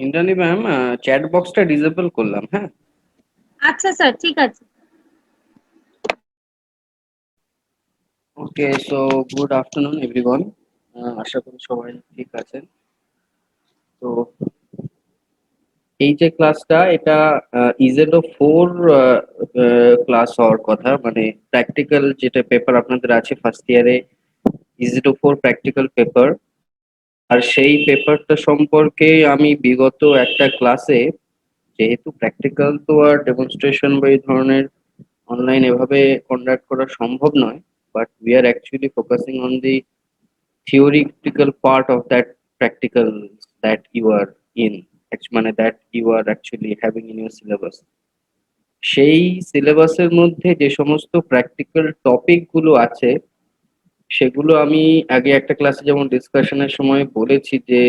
Indrani ma'am, chat বক্সটা disable করলাম, হ্যাঁ। আচ্ছা স্যার, ঠিক আছে। ওকে, সো গুড আফটারনুন এভরিওয়ান। আশা করি সবাই ঠিক আছেন। তো এই যে ক্লাসটা, এটা ইজেডও 4 ক্লাস হওয়ার কথা, মানে প্র্যাকটিক্যাল যেটা পেপার আপনাদের আছে ফার্স্ট ইয়ারে, ইজেডও 4 প্র্যাকটিক্যাল পেপার। আর সেই পেপারটা সম্পর্কে আমি বিগত একটা ক্লাসে, যেহেতু প্র্যাকটিক্যাল তো আর ডেমনস্ট্রেশন বা এই ধরনের অনলাইন এভাবে কন্ডাক্ট করা সম্ভব নয়, but we are actually focusing on the theoretical part of that practical that you are in, মানে that you are actually having in your syllabus. সেই সিলেবাসের মধ্যে যে সমস্ত প্র্যাকটিক্যাল টপিক গুলো আছে, সেগুলো আমি আগে একটা ক্লাসে যেমন ডিসকাশনের সময় বলেছি যে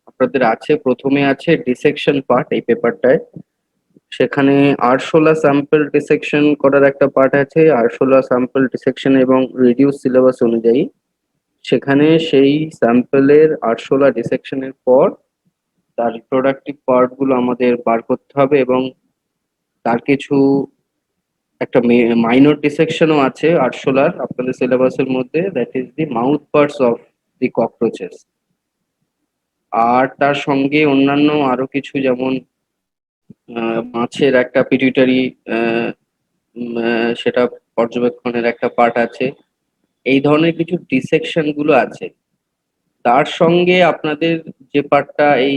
আপনাদের আছে, প্রথমে আছে ডিসেকশন পার্ট এই পেপারটায়। সেখানে আরশোলা স্যাম্পল ডিসেকশন করার একটা পার্ট আছে, আরশোলা স্যাম্পল ডিসেকশন এবং রিডিউস সিলেবাস অনুযায়ী সেখানে সেই স্যাম্পলের আরশোলা ডিসেকশনের পর তার রিপ্রোডাক্টিভ পার্ট গুলো আমাদের বার করতে হবে, এবং তার কিছু একটা মাইনর ডিসেকশনও আছে আরশোলার আপনাদের সিলেবাসের মধ্যে, that is the mouth parts of the cockroaches. আর তার সঙ্গে অন্যান্য আরো কিছু, যেমন মাছের একটা পিটুইটারি সেটা পর্যবেক্ষণের একটা পার্ট আছে। এই ধরনের কিছু ডিসেকশন গুলো আছে। তার সঙ্গে আপনাদের যে পার্টটা এই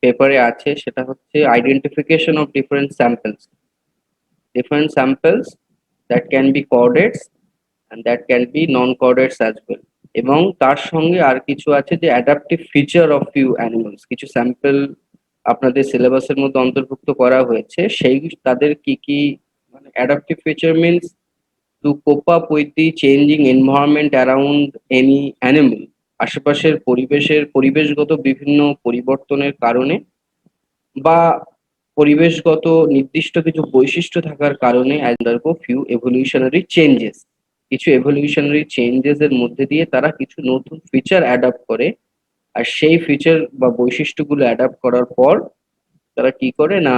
পেপারে আছে সেটা হচ্ছে identification of different samples that can be coordinates and that can be non-coordinates as well। এবং তার সঙ্গে আর কিছু আছে যে adaptive feature of few animals, কিছু স্যাম্পল আপনাদের সিলেবাসের মধ্যে অন্তর্ভুক্ত করা হয়েছে। সেই তাদের কি কি, মানে adaptive feature means to cope up with the changing environment around any animal. আশেপাশের পরিবেশগত বিভিন্ন পরিবর্তনের কারণে বা পরিবেশগত নির্দিষ্ট কিছু বৈশিষ্ট্য থাকার কারণে আন্ডারগো ফিউ এভলিউশনারি চেঞ্জেস। কিছু এভলিউশনারি চেঞ্জেস এর মধ্যে দিয়ে তারা কিছু নতুন ফিচার অ্যাডাপ্ট করে। আর সেই ফিচার বা বৈশিষ্ট্যগুলো অ্যাডাপ্ট করার পর তারা কি করে না,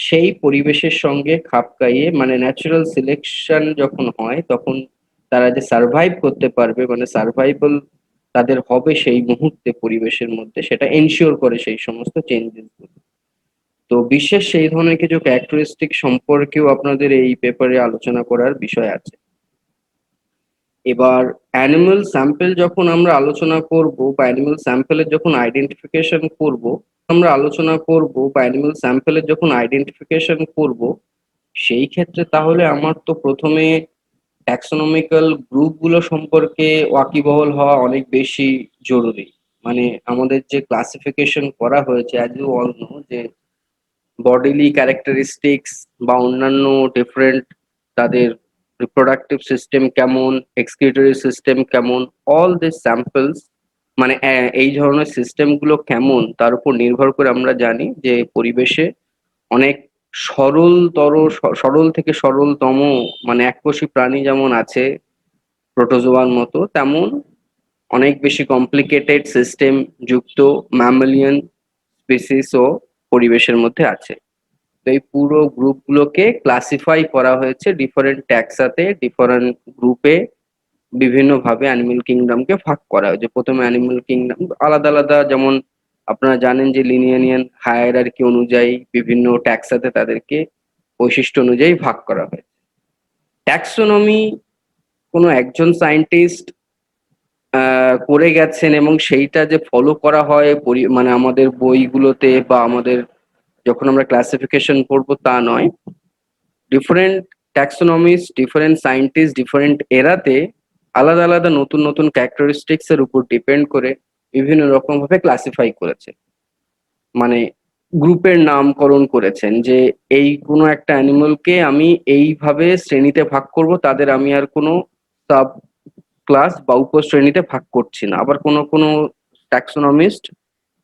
সেই পরিবেশের সঙ্গে খাপ খাইয়ে, মানে ন্যাচারাল সিলেকশন যখন হয় তখন তারা যে সার্ভাইভ করতে পারবে, মানে সার্ভাইভাল তাদের হবে সেই মুহূর্তে পরিবেশের মধ্যে, সেটা এনশিওর করে সেই সমস্ত চেঞ্জেস গুলো। তো বিশেষ সেই ধরনের কিছু ক্যারেক্টারিস্টিক সম্পর্কেও আপনাদের এই পেপারে আলোচনা করার বিষয় আছে। এবার অ্যানিমাল স্যাম্পল যখন আমরা আলোচনা করব বা অ্যানিমাল স্যাম্পলের যখন আইডেন্টিফিকেশন করব, সেই ক্ষেত্রে তাহলে আমার তো প্রথমে ট্যাক্সোনমিক্যাল গ্রুপগুলো সম্পর্কে ওয়াকিবহল হওয়া অনেক বেশি জরুরি। মানে আমাদের যে ক্লাসিফিকেশন করা হয়েছে, অ্যাজ ইউ অল নো, যে বডিলি ক্যারেক্টারিস্টিক্স বা অন্যান্য ডিফারেন্ট, তাদের রিপ্রোডাক্টিভ সিস্টেম কেমন, এক্সক্রিটরি সিস্টেম কেমন, অল দিস স্যাম্পলস, মানে এই ধরনের সিস্টেমগুলো কেমন তার উপর নির্ভর করে আমরা জানি যে পরিবেশে অনেক সরল থেকে সরলতম, মানে এককোষী প্রাণী যেমন আছে প্রোটোজোয়ার মতো, তেমন অনেক বেশি কমপ্লিকেটেড সিস্টেম যুক্ত ম্যামালিয়ান স্পিসিসও পরিবেশের মধ্যে আছে। তো এই পুরো গ্রুপগুলোকে ক্লাসিফাই করা হয়েছে ডিফারেন্ট ট্যাক্সাতে, ডিফারেন্ট গ্রুপে, বিভিন্ন ভাবে অ্যানিমেল কিংডমকে ভাগ করা হয়েছে। প্রথমে অ্যানিমেল কিংডম আলাদা আলাদা, যেমন আপনারা জানেন যে লিনিয়ারিয়ান হায়ারার্কি অনুযায়ী বিভিন্ন ট্যাক্সাতে তাদেরকে বৈশিষ্ট্য অনুযায়ী ভাগ করা হয়। ট্যাক্সোনমি কোনো একজন সায়েন্টিস্ট করে গেছেন, এবং সেইটা যে ফলো করা হয় মানে আমাদের বইগুলোতে বা আমাদের যখন আমরা ক্লাসিফিকেশন করবো তা নয়। ডিফারেন্ট ট্যাক্সোনমিস্ট, ডিফারেন্ট সায়েন্টিস্ট, ডিফারেন্ট এরাতে আলাদা আলাদা নতুন নতুন ক্যারেক্টারিস্টিক্স এর উপর ডিপেন্ড করে বিভিন্ন রকম ভাবে ক্লাসিফাই করেছে, মানে গ্রুপের নামকরণ করেছেন যে এই কোনো একটা অ্যানিমালকে আমি এইভাবে শ্রেণীতে ভাগ করব, তাদের আমি আর কোনো সাব ক্লাস বা উপশ্রেণীতে ভাগ করছি না। আবার কোনো কোনো ট্যাক্সোনমিস্ট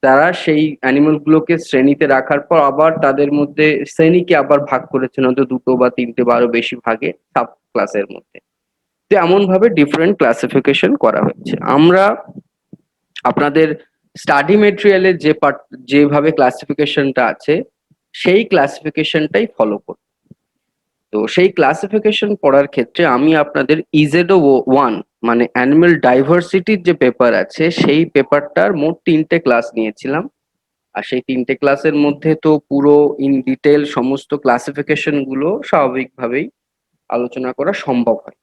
তারা সেই অ্যানিমাল গুলোকে শ্রেণীতে রাখার পর আবার তাদের মধ্যে শ্রেণীকে আবার ভাগ করেছেন, হয়তো দুটো বা তিনটে বা আরো বেশি ভাগে সাব ক্লাসের মধ্যে। তো এমন ভাবে ডিফারেন্ট ক্লাসিফিকেশন করা হয়েছে। আমরা আপনাদের স্টাডি মেটেরিয়ালের যে পার্ট, যেভাবে ক্লাসিফিকেশনটা আছে সেই ক্লাসিফিকেশনটাই ফলো করব। তো সেই ক্লাসিফিকেশন পড়ার ক্ষেত্রে আমি আপনাদের ইজেডও ওয়ান মানে অ্যানিমেল ডাইভার্সিটির যে পেপার আছে সেই পেপারটার মোট 3টে ক্লাস নিয়েছিলাম। আর সেই 3টে ক্লাসের মধ্যে তো পুরো ইন ডিটেল সমস্ত ক্লাসিফিকেশন গুলো স্বাভাবিকভাবেই আলোচনা করা সম্ভব হয়।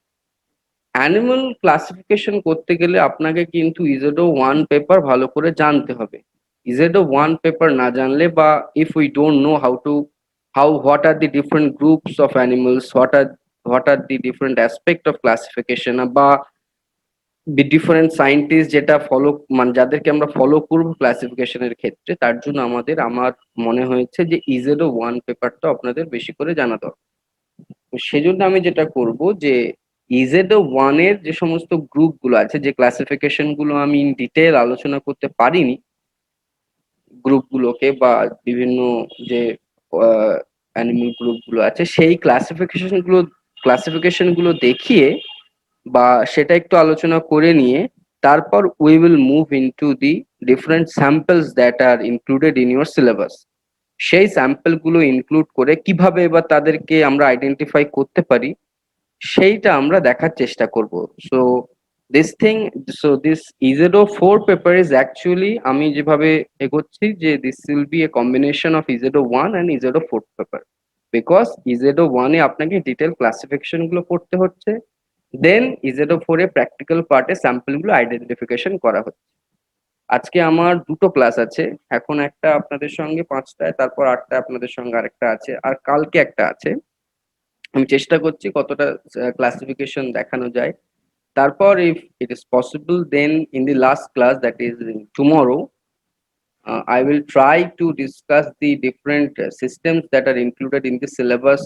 অ্যানিমাল ক্লাসিফিকেশন করতে গেলে আপনাকে কিন্তু ইজেডও ওয়ান পেপার ভালো করে জানতে হবে। ইজেডও ওয়ান পেপার না জানলে, বা if we don't know how what are the different groups of animals, what are the different aspect of classification, বা ডিফারেন্ট সায়েন্টিস্ট যেটা ফলো মানে যাদেরকে আমরা ফলো করবো ক্লাসিফিকেশনের ক্ষেত্রে, তার জন্য আমার মনে হয়েছে যে ইজেডও ওয়ান পেপারটা আপনাদের বেশি করে জানা দরকার। তো সেজন্য আমি যেটা করব যে ইজেডও ওয়ান এর যে সমস্ত গ্রুপ গুলো আছে, যে ক্লাসিফিকেশন গুলো আমি ইন ডিটেল আলোচনা করতে পারিনি গ্রুপগুলোকে, বা বিভিন্ন যে অ্যানিমেল গ্রুপগুলো আছে সেই ক্লাসিফিকেশন গুলো দেখিয়ে বা সেটা একটু আলোচনা করে নিয়ে তারপর we will move into the different samples that are included in your syllabus. সেই স্যাম্পল গুলো ইনক্লুড করে কিভাবে এবার তাদেরকে আমরা আইডেন্টিফাই করতে পারি সেইটা আমরা দেখার চেষ্টা করব। So this thing so this EZO four paper is actually, আমি যেভাবে এগোচ্ছি যে this will be a combination of EZO one and EZO four paper, because EZO ওয়ানে আপনাকে ডিটেল ক্লাসিফিকেশন গুলো পড়তে হচ্ছে, দেন ইজেডও ফোর এ প্র্যাকটিক্যাল পার্টে স্যাম্পল গুলো আইডেন্টিফিকেশন করা হচ্ছে। আজকে আমার দুটো ক্লাস আছে, এখন একটা আপনাদের সঙ্গে 5টায়, তারপর 8টায় আপনাদের সঙ্গে আরেকটা আছে, আর কালকে একটা আছে। আমি চেষ্টা করছি কতটা ক্লাসিফিকেশন দেখানো যায়। তারপর if it is possible, then in the last class, that is tomorrow, I will try to discuss the different systems that are included in the syllabus,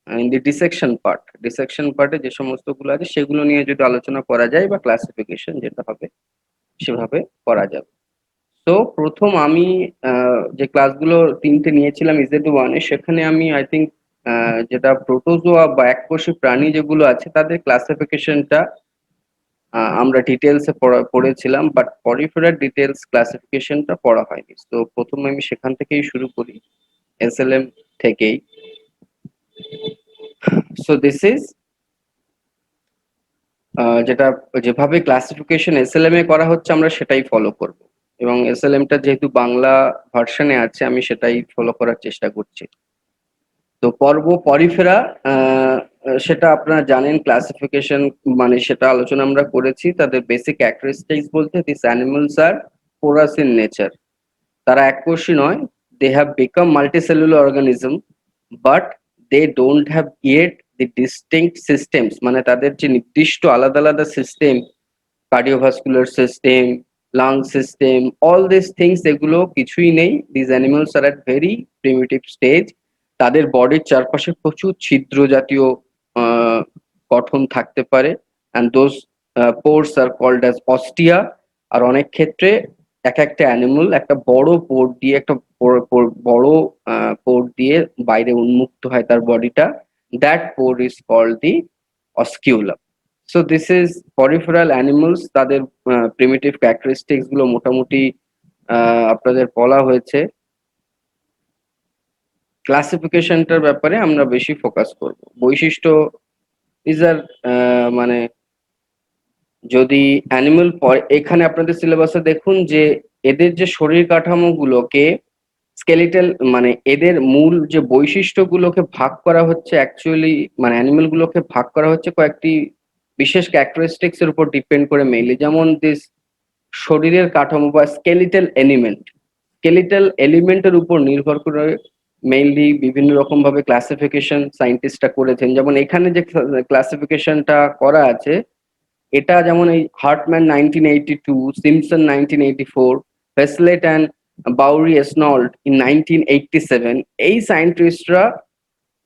in the dissection part. Dissection part এ যে সমস্ত গুলো আছে সেগুলো নিয়ে যদি আলোচনা করা যায় বা ক্লাসিফিকেশন যেটা হবে সেভাবে করা যাবে। তো প্রথম আমি যে ক্লাসগুলো 3টে নিয়েছিলাম ইজেড ওয়ানে, সেখানে আমি আই থিঙ্ক যেটা প্রোটোজোয়া বা এককোষী প্রাণী যেগুলো আছে তাদের ক্লাসিফিকেশনটা আমরা ডিটেলসে পড়েছিলাম, বাট পরিফেরার ডিটেলস ক্লাসিফিকেশনটা পড়া হয়নি। তো প্রথমে আমি সেখান থেকেই শুরু করি, এসএলএম থেকেই। সো দিস ইজ যেটা যেভাবে ক্লাসিফিকেশন এসএলএম এ করা হচ্ছে আমরা সেটাই ফলো করব, এবং এসএলএম টা যেহেতু বাংলা ভার্সনে আছে আমি সেটাই ফলো করার চেষ্টা করছি। তো পর্ব পরিফেরা, সেটা আপনারা জানেন ক্লাসিফিকেশন মানে সেটা আলোচনা আমরা করেছি। তাদের বেসিক ক্যারেক্টারিস্টিক্স বলতে this animals are porous in nature, তারা এককোষী নয়, they have become multicellular organism, but they don't have yet the distinct systems, মানে তাদের যে নির্দিষ্ট আলাদা আলাদা system, cardiovascular system, lung system, all this things এগুলো কিছুই নেই। This animals are at very primitive stage. তাদের বডির চারপাশে প্রচুর ছিদ্র জাতীয় গঠন থাকতে পারে, and those pores are called as ostia. আর অনেক ক্ষেত্রে এক একটা অ্যানিমাল একটা বড় পোর দিয়ে, একটা বড় পোর দিয়ে বাইরে উন্মুক্ত হয় তার বডিটা, that pore is called the osculum. So this is peripheral animals, তাদের প্রিমিটিভ ক্যারেক্টারিস্টিক্স গুলো মোটামুটি আপনাদের বলা হয়েছে। ক্লাসিফিকেশনটার ব্যাপারে আমরা বেশি ফোকাস করব। বৈশিষ্ট্য ইজ আর মানে যদি অ্যানিমাল, এখানে আপনাদের সিলেবাসে দেখুন যে এদের যে শরীর কাঠামো গুলোকে স্কেলিটাল, মানে এদের মূল যে বৈশিষ্ট্যগুলোকে ভাগ করা হচ্ছে অ্যাকচুয়ালি, মানে অ্যানিমেল গুলোকে ভাগ করা হচ্ছে কয়েকটি বিশেষ ক্যারেক্টারিস্টিক্স এর উপর ডিপেন্ড করে মেইনলি, যেমন দিস শরীরের কাঠামো বা স্কেলিটাল এলিমেন্টের উপর নির্ভর করে মেইনলি বিভিন্ন রকম ভাবে ক্লাসিফিকেশন সায়েন্টিস্টরা করেছেন। যেমন এখানে যে ক্লাসিফিকেশনটা করা আছে, এটা যেমন এই Hartman 1982, Simpson 1984, Haslett and Bowery এসনল্ড ইন 1987, এই সায়েন্টিস্টরা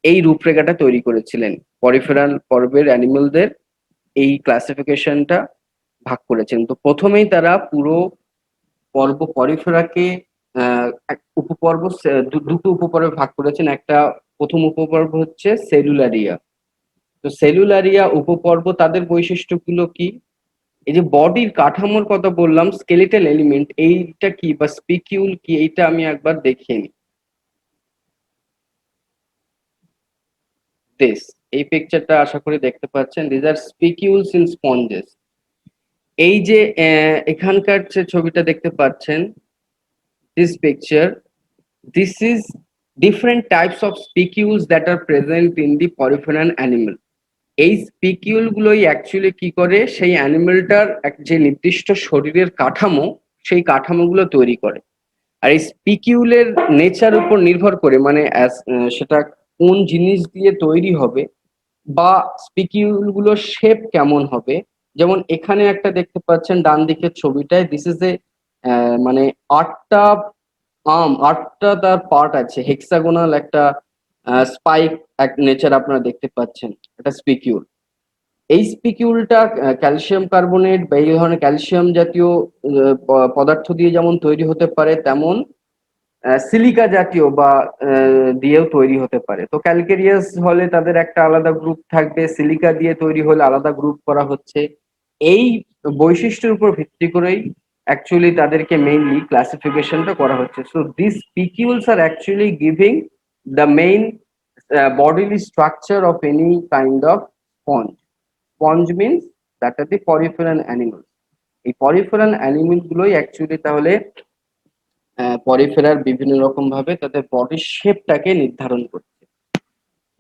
এই রূপরেখাটা তৈরি করেছিলেন। পরিফেরাল পর্বের অ্যানিমেলদের এই ক্লাসিফিকেশনটা ভাগ করেছেন। তো প্রথমেই তারা পুরো পর্ব পরিফেরাকে উপপর্ব, দুটো উপপর্বে ভাগ করেছেন। একটা প্রথম উপপর্ব হচ্ছে সেলুলারিয়া। তো সেলুলারিয়া উপপর্ব, তাদের বৈশিষ্ট্যগুলো কি? এই যে বডির কাঠামোর কথা বললাম, স্কেলেটাল এলিমেন্ট, এইটা কি বা স্পিকিউল কি, এইটা আমি একবার দেখে নিই। দিস, এই পিকচারটা আশা করি দেখতে পাচ্ছেন, দিস আর স্পিকিউলস ইন স্পঞ্জেস। এই যে এখানকার যে ছবিটা দেখতে পাচ্ছেন, this picture, this is different types of spicules that are present in the poriferan animal. এই স্পিকিউল গুলোই অ্যাকচুয়ালি কি করে, সেই অ্যানিমেলটার যে নির্দিষ্ট শরীরের কাঠামো, সেই কাঠামোগুলো তৈরি করে। আর এই স্পিকিউলের নেচার উপর নির্ভর করে, মানে সেটা কোন জিনিস দিয়ে তৈরি হবে বা স্পিকিউল গুলোর শেপ কেমন হবে। যেমন এখানে একটা দেখতে পাচ্ছেন ডান দিকের ছবিটায়, দিস ইজ এ মানে আটটা আটটা তার পার্ট আছে, হেক্সাগোনাল একটা স্পাইক এক নেচার আপনারা দেখতে পাচ্ছেন, এটা স্পিকিউল। এই স্পিকিউলটা ক্যালসিয়াম কার্বনেট বা এই ধরনের ক্যালসিয়াম জাতীয় পদার্থ দিয়ে যেমন তৈরি হতে পারে, তেমন সিলিকা জাতীয় বা দিয়েও তৈরি হতে পারে। তো ক্যালকেরিয়াস হলে তাদের একটা আলাদা গ্রুপ থাকবে, সিলিকা দিয়ে তৈরি হলে আলাদা গ্রুপ করা হচ্ছে। এই বৈশিষ্ট্যের উপর ভিত্তি করেই অ্যাকচুয়ালি তাদেরকে মেইনলি ক্লাসিফিকেশনটা করা হচ্ছে। So this spicules are actually giving the main bodily structure of any kind of sponge. Sponge means that are the poriferan animals. এই পরিফেরাল অ্যানিমেল গুলোই অ্যাকচুয়ালি তাহলে পরিফেরার বিভিন্ন রকম ভাবে তাদের বডির শেপটাকে নির্ধারণ করছে।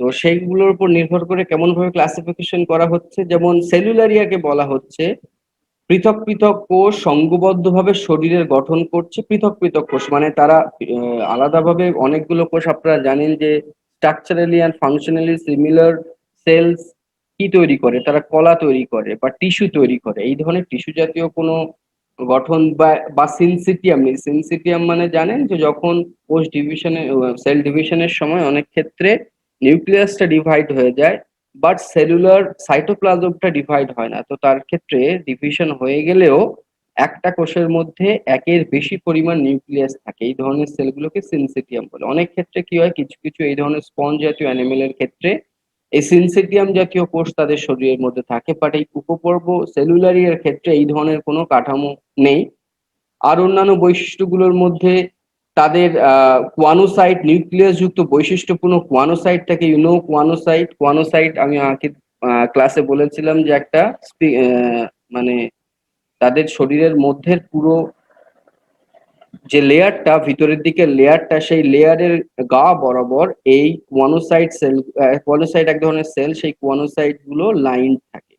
তো সেইগুলোর উপর নির্ভর করে কেমন ভাবে ক্লাসিফিকেশন করা হচ্ছে, যেমন সেলুলারিয়াকে বলা হচ্ছে পৃথক পৃথক কোষ সংঘবদ্ধভাবে শরীরের গঠন করছে। পৃথক পৃথক কোষ মানে তারা আলাদাভাবে অনেকগুলো কোষ, আপনারা জানেন যে structurally and functionally similar cells কি তৈরি করে, তারা কলা তৈরি করে বা টিস্যু তৈরি করে। এই ধরনের টিস্যু জাতীয় কোনো গঠন বা সিনসিটিয়াম নেই। সিনসিটিয়াম মানে জানেন যে যখন কোষ ডিভিশনে সেল ডিভিশনের সময় অনেক ক্ষেত্রে নিউক্লিয়াসটা ডিভাইড হয়ে যায়, বাট সেলুলার সাইটোপ্লাজমটা ডিভাইড হয় না। তো তার ক্ষেত্রে ডিভিশন হয়ে গেলেও একটা কোষের মধ্যে একের বেশি পরিমাণ নিউক্লিয়াস থাকে। এই ধরনের সেলগুলোকে সিনসিটিয়াম বলে। অনেক ক্ষেত্রে কি হয়, কিছু কিছু এই ধরনের স্পঞ্জ জাতীয় অ্যানিমেলের ক্ষেত্রে এই সিনসিটিয়াম জাতীয় কোষ তাদের শরীরের মধ্যে থাকে, বাট এই উপপর্ব সেলুলারিয়ার ক্ষেত্রে এই ধরনের কোনো কাঠামো নেই। আর অন্যান্য বৈশিষ্ট্যগুলোর মধ্যে তাদের কোয়ানোসাইট, নিউক্লিয়াস যুক্ত বৈশিষ্ট্যপূর্ণ কোয়ানোসাইট থাকে। কোয়ানোসাইট, কোয়ানোসাইট আমি আগে ক্লাসে বলেছিলাম যে একটা মানে তাদের শরীরের মধ্যে পুরো যে লেয়ারটা, ভিতরের দিকে লেয়ারটা, সেই লেয়ারের গা বরাবর এই কোয়ানোসাইট সেল, কোয়ানোসাইট এক ধরনের সেল, সেই কোয়ানোসাইট গুলো লাইন থাকে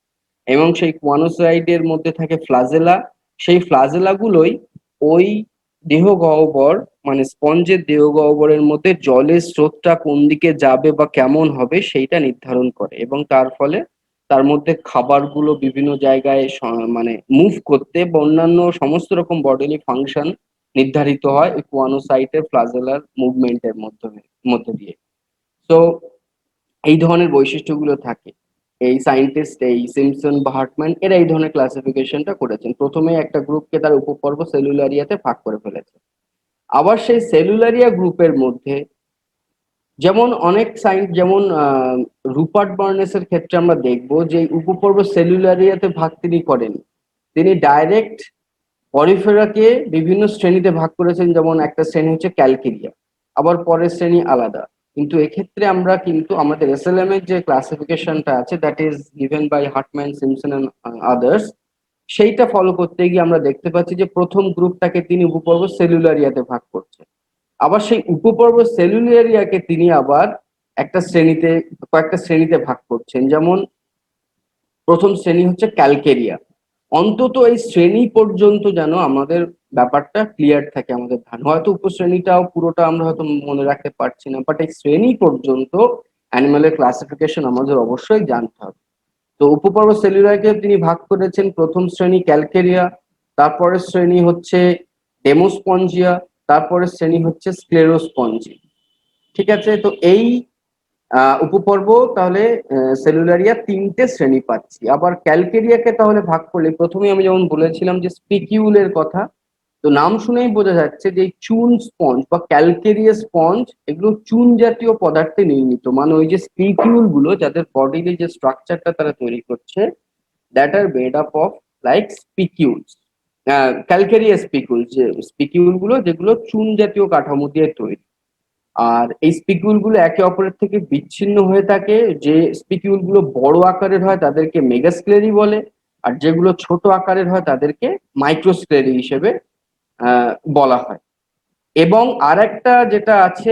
এবং সেই কোয়ানোসাইটের মধ্যে থাকে ফ্লাজেলা। সেই ফ্লাজেলা গুলোই ওই দেহ গহ্বর, মানে স্পঞ্জের দেহ গহ্বরের মধ্যে জলের স্রোতটা কোন দিকে যাবে বা কেমন হবে সেইটা নির্ধারণ করে, এবং তার ফলে তার মধ্যে খাবারগুলো বিভিন্ন জায়গায় মানে মুভ করতে বা অন্যান্য সমস্ত রকম বডিলি ফাংশন নির্ধারিত হয় এই কোয়ানোসাইটের ফ্লাজেলার মুভমেন্টের মধ্যে দিয়ে। তো এই ধরনের বৈশিষ্ট্যগুলো থাকে। এই সায়েন্টিস্ট, এই সিমসন বা হার্টম্যান, এরা এই ধরনের ক্লাসিফিকেশনটা করেছেন। প্রথমে একটা গ্রুপকে তার উপপর্ব সেলুলারিয়াতে ভাগ করে ফেলেছে। আবার সেই সেলুলারিয়া গ্রুপের মধ্যে যেমন অনেক যেমন রুপার্ট বার্নেসের ক্ষেত্রে আমরা দেখব যে উপপর্ব সেলুলারিয়াতে ভাগ তিনি করেন। তিনি ডাইরেক্ট পরিফেরাকে বিভিন্ন শ্রেণীতে ভাগ করেছেন। যেমন একটা শ্রেণী হচ্ছে ক্যালকেরিয়া, আবার পরের শ্রেণী আলাদা। কিন্তু এক্ষেত্রে আমরা কিন্তু আমাদের এসএলএম এর যে ক্লাসিফিকেশনটা আছে, that is given by Hartman, Simpson and others, সেইটা ফলো করতে গিয়ে আমরা দেখতে পাচ্ছি যে প্রথম গ্রুপটাকে তিনি উপপর্ব সেলুলারিয়াতে ভাগ করছেন। আবার সেই উপপর্ব সেলুলারিয়াকে তিনি আবার কয়েকটা শ্রেণীতে ভাগ করছেন। যেমন প্রথম শ্রেণী হচ্ছে ক্যালকেরিয়া। অন্তত এই শ্রেণী পর্যন্ত যেন আমাদের ব্যাপারটা ক্লিয়ার থাকে, আমাদের ধারণা। হয়তো উপশ্রেণীটাও পুরোটা আমরা হয়তো মনে রাখতে পারছি না, বাট এই শ্রেণী পর্যন্ত অ্যানিমালের ক্লাসিফিকেশন আমাদের অবশ্যই জানতে হবে। তো উপপর্ব সেলুলারকে তিনি ভাগ করেছেন, প্রথম শ্রেণী ক্যালকেরিয়া, তারপরের শ্রেণী হচ্ছে ডেমোস্পঞ্জিয়া, তারপরের শ্রেণী হচ্ছে স্ক্লেরোস্পঞ্জি। ঠিক আছে, তো এই উপপর্ব তাহলে সেলুলারিয়া তিনটে শ্রেণী পাচ্ছি। আবার ক্যালকেরিয়াকে তাহলে ভাগ করলে প্রথমে আমি যেমন বলেছিলাম যে স্পিকিউলের কথা, তো নাম শুনেই বোঝা যাচ্ছে যে চুন স্পঞ্জ বা ক্যালকেরিয়া স্পঞ্জ এগুলো চুন জাতীয় পদার্থে নির্মিত। মানে ওই যে স্পিকিউল গুলো যাদের বডির যে স্ট্রাকচারটা তারা তৈরি করছে, that are made up of like spicules, calcareous spicule, যে স্পিকিউল গুলো যেগুলো চুন জাতীয় কাঠামো দিয়ে তৈরি। আর এই স্পিকিউল গুলো একে অপরের থেকে বিচ্ছিন্ন হয়ে থাকে। যে স্পিকিউল গুলো বড় আকারের হয় তাদেরকে মেগাস্ক্লেরি বলে, আর যেগুলো ছোট আকারের হয় তাদেরকে মাইক্রোস্ক্লেরি হিসেবে বলা হয়। এবং আরেকটা যেটা আছে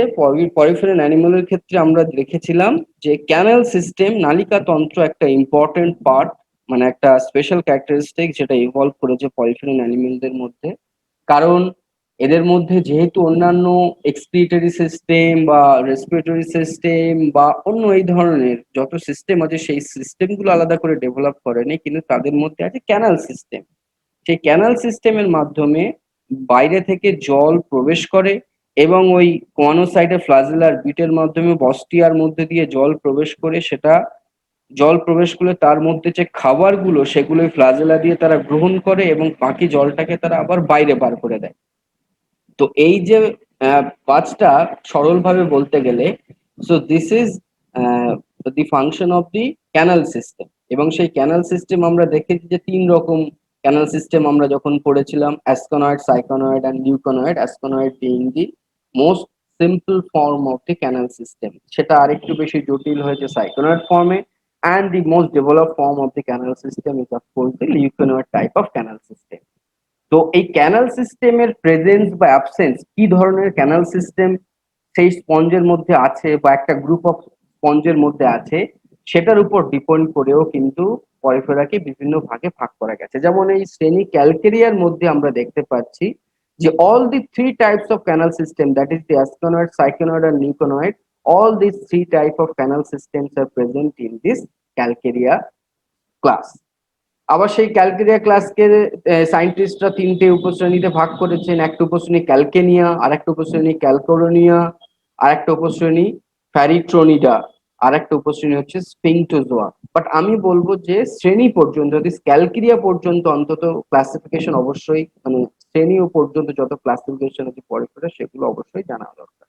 পরিফেরাল অ্যানিমালের ক্ষেত্রে আমরা দেখেছিলাম যে ক্যানেল সিস্টেম, নালিকা তন্ত্র একটা ইম্পর্টেন্ট পার্ট, মানে একটা স্পেশাল ক্যারেক্টারিস্টিক যেটা ইভলভ করেছে পরিফেরাল অ্যানিমালদের মধ্যে। কারণ এদের মধ্যে যেহেতু অন্যান্য এক্সক্রিটরি সিস্টেম বা রেসপিরেটরি সিস্টেম বা অন্য এই ধরনের যত সিস্টেম আছে সেই সিস্টেমগুলো আলাদা করে ডেভেলপ করেনি, কিন্তু তাদের মধ্যে আছে ক্যানাল সিস্টেম। সেই ক্যানাল সিস্টেমের মাধ্যমে বাইরে থেকে জল প্রবেশ করে এবং ওই কোয়ানোসাইটের ফ্লাজেলার বিটের মাধ্যমে বস্টিয়ার মধ্যে দিয়ে জল প্রবেশ করে, সেটা জল প্রবেশ করলে তার মধ্যে যে খাবারগুলো সেগুলো ফ্লাজেলা দিয়ে তারা গ্রহণ করে এবং বাকি জলটাকে তারা আবার বাইরে বার করে দেয়। তো এই যে পাঁচটা সরলভাবে বলতে গেলে, so this is the function of the canal system. এবং সেই ক্যানাল সিস্টেম আমরা দেখেছি যে তিন রকম ক্যানাল সিস্টেম আমরা যখন পড়েছিলাম, asconoid, syconoid and leuconoid. Asconoid being the most simple form of the canal system, সেটা আরেকটু বেশি জটিল হয়েছে সাইকোনয়েড ফর্মে। And the most develop form of the canal system is of course the leuconoid type of canal system. তো এই canal সিস্টেমের presence বা অ্যাবসেন্স, কি ধরনের ক্যানাল সিস্টেম সেই স্পঞ্জের মধ্যে আছে বা একটা গ্রুপ অফ স্পঞ্জের মধ্যে আছে, সেটার উপর ডিপেন্ড করেও কিন্তু পরিফেরাকে বিভিন্ন ভাগে ভাগ করা গেছে। যেমন এই শ্রেণী ক্যালকেরিয়ার মধ্যে আমরা দেখতে পাচ্ছি যে all the three types of canal system, that is the asconoid, syconoid and leuconoid, all these three type of canal systems are present in this calcarea class. আবার সেই ক্যালকেরিয়া ক্লাসকে সায়েন্টিস্টরা তিনটে উপশ্রেণীতে ভাগ করেছেন। একটা উপশ্রেণী ক্যালকেনিয়া, আর একটা উপশ্রেণী ক্যালকোরোনিয়া, আর একটা উপশ্রেণী ফ্যারিট্রোনিডা, আর একটা উপশ্রেণী হচ্ছে স্ফিংটোজোয়া। বাট আমি বলবো যে শ্রেণী পর্যন্ত, যদি ক্যালকেরিয়া পর্যন্ত অন্তত ক্লাসিফিকেশন অবশ্যই, মানে শ্রেণী পর্যন্ত যত ক্লাসিফিকেশন আছে পরে সেগুলো অবশ্যই জানা দরকার।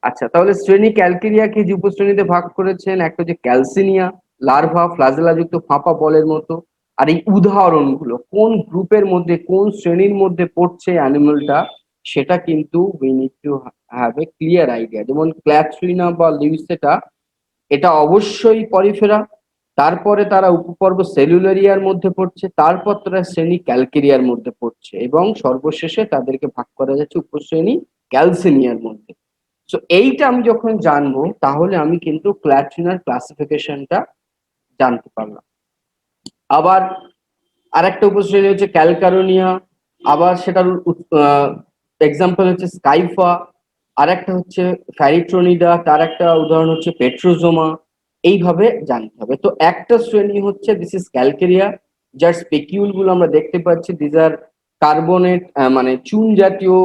আচ্ছা, তাহলে শ্রেণী ক্যালকেরিয়াকে যে উপশ্রেণীতে ভাগ করেছেন, একটা হচ্ছে ক্যালসিনিয়া, লার্ভা ফ্লাজেলা যুক্ত ফাঁপা বলের মতো। আর এই উদাহরণগুলো কোন গ্রুপের মধ্যে, কোন শ্রেণীর মধ্যে পড়ছে অ্যানিমালটা, সেটা কিন্তু we need to have a clear idea. যেমন ক্ল্যাথ্রিনা বা লিউসেটা, এটা অবশ্যই পরিফেরা। তারপরে তারা উপপর্ব সেলুলারিয়ার মধ্যে পড়ছে, তারপর তারা শ্রেণী ক্যালকেরিয়ার মধ্যে পড়ছে, এবং সর্বশেষে তাদেরকে ভাগ করা যাচ্ছে উপশ্রেণী ক্যালসিনিয়ার মধ্যে। সো এইটা আমি যখন জানবো তাহলে আমি কিন্তু ক্ল্যাট্রিনার ক্লাসিফিকেশনটা জানতে পারলাম। আবার আরেকটা উপশ্রেণী হচ্ছে ক্যালকারোনিয়া, আবার সেটার এক্সাম্পল হচ্ছে স্কাইফা। আরেকটা হচ্ছে ফ্যারিট্রোনিডা, তার একটা উদাহরণ হচ্ছে পেট্রোজোমা। এইভাবে জানতে হবে। তো একটা শ্রেণী হচ্ছে দিস ইজ ক্যালকেরিয়া, যার স্পেকিউল গুলো আমরা দেখতে পাচ্ছি। দিজ আর কার্বনেট, মানে চুন জাতীয়,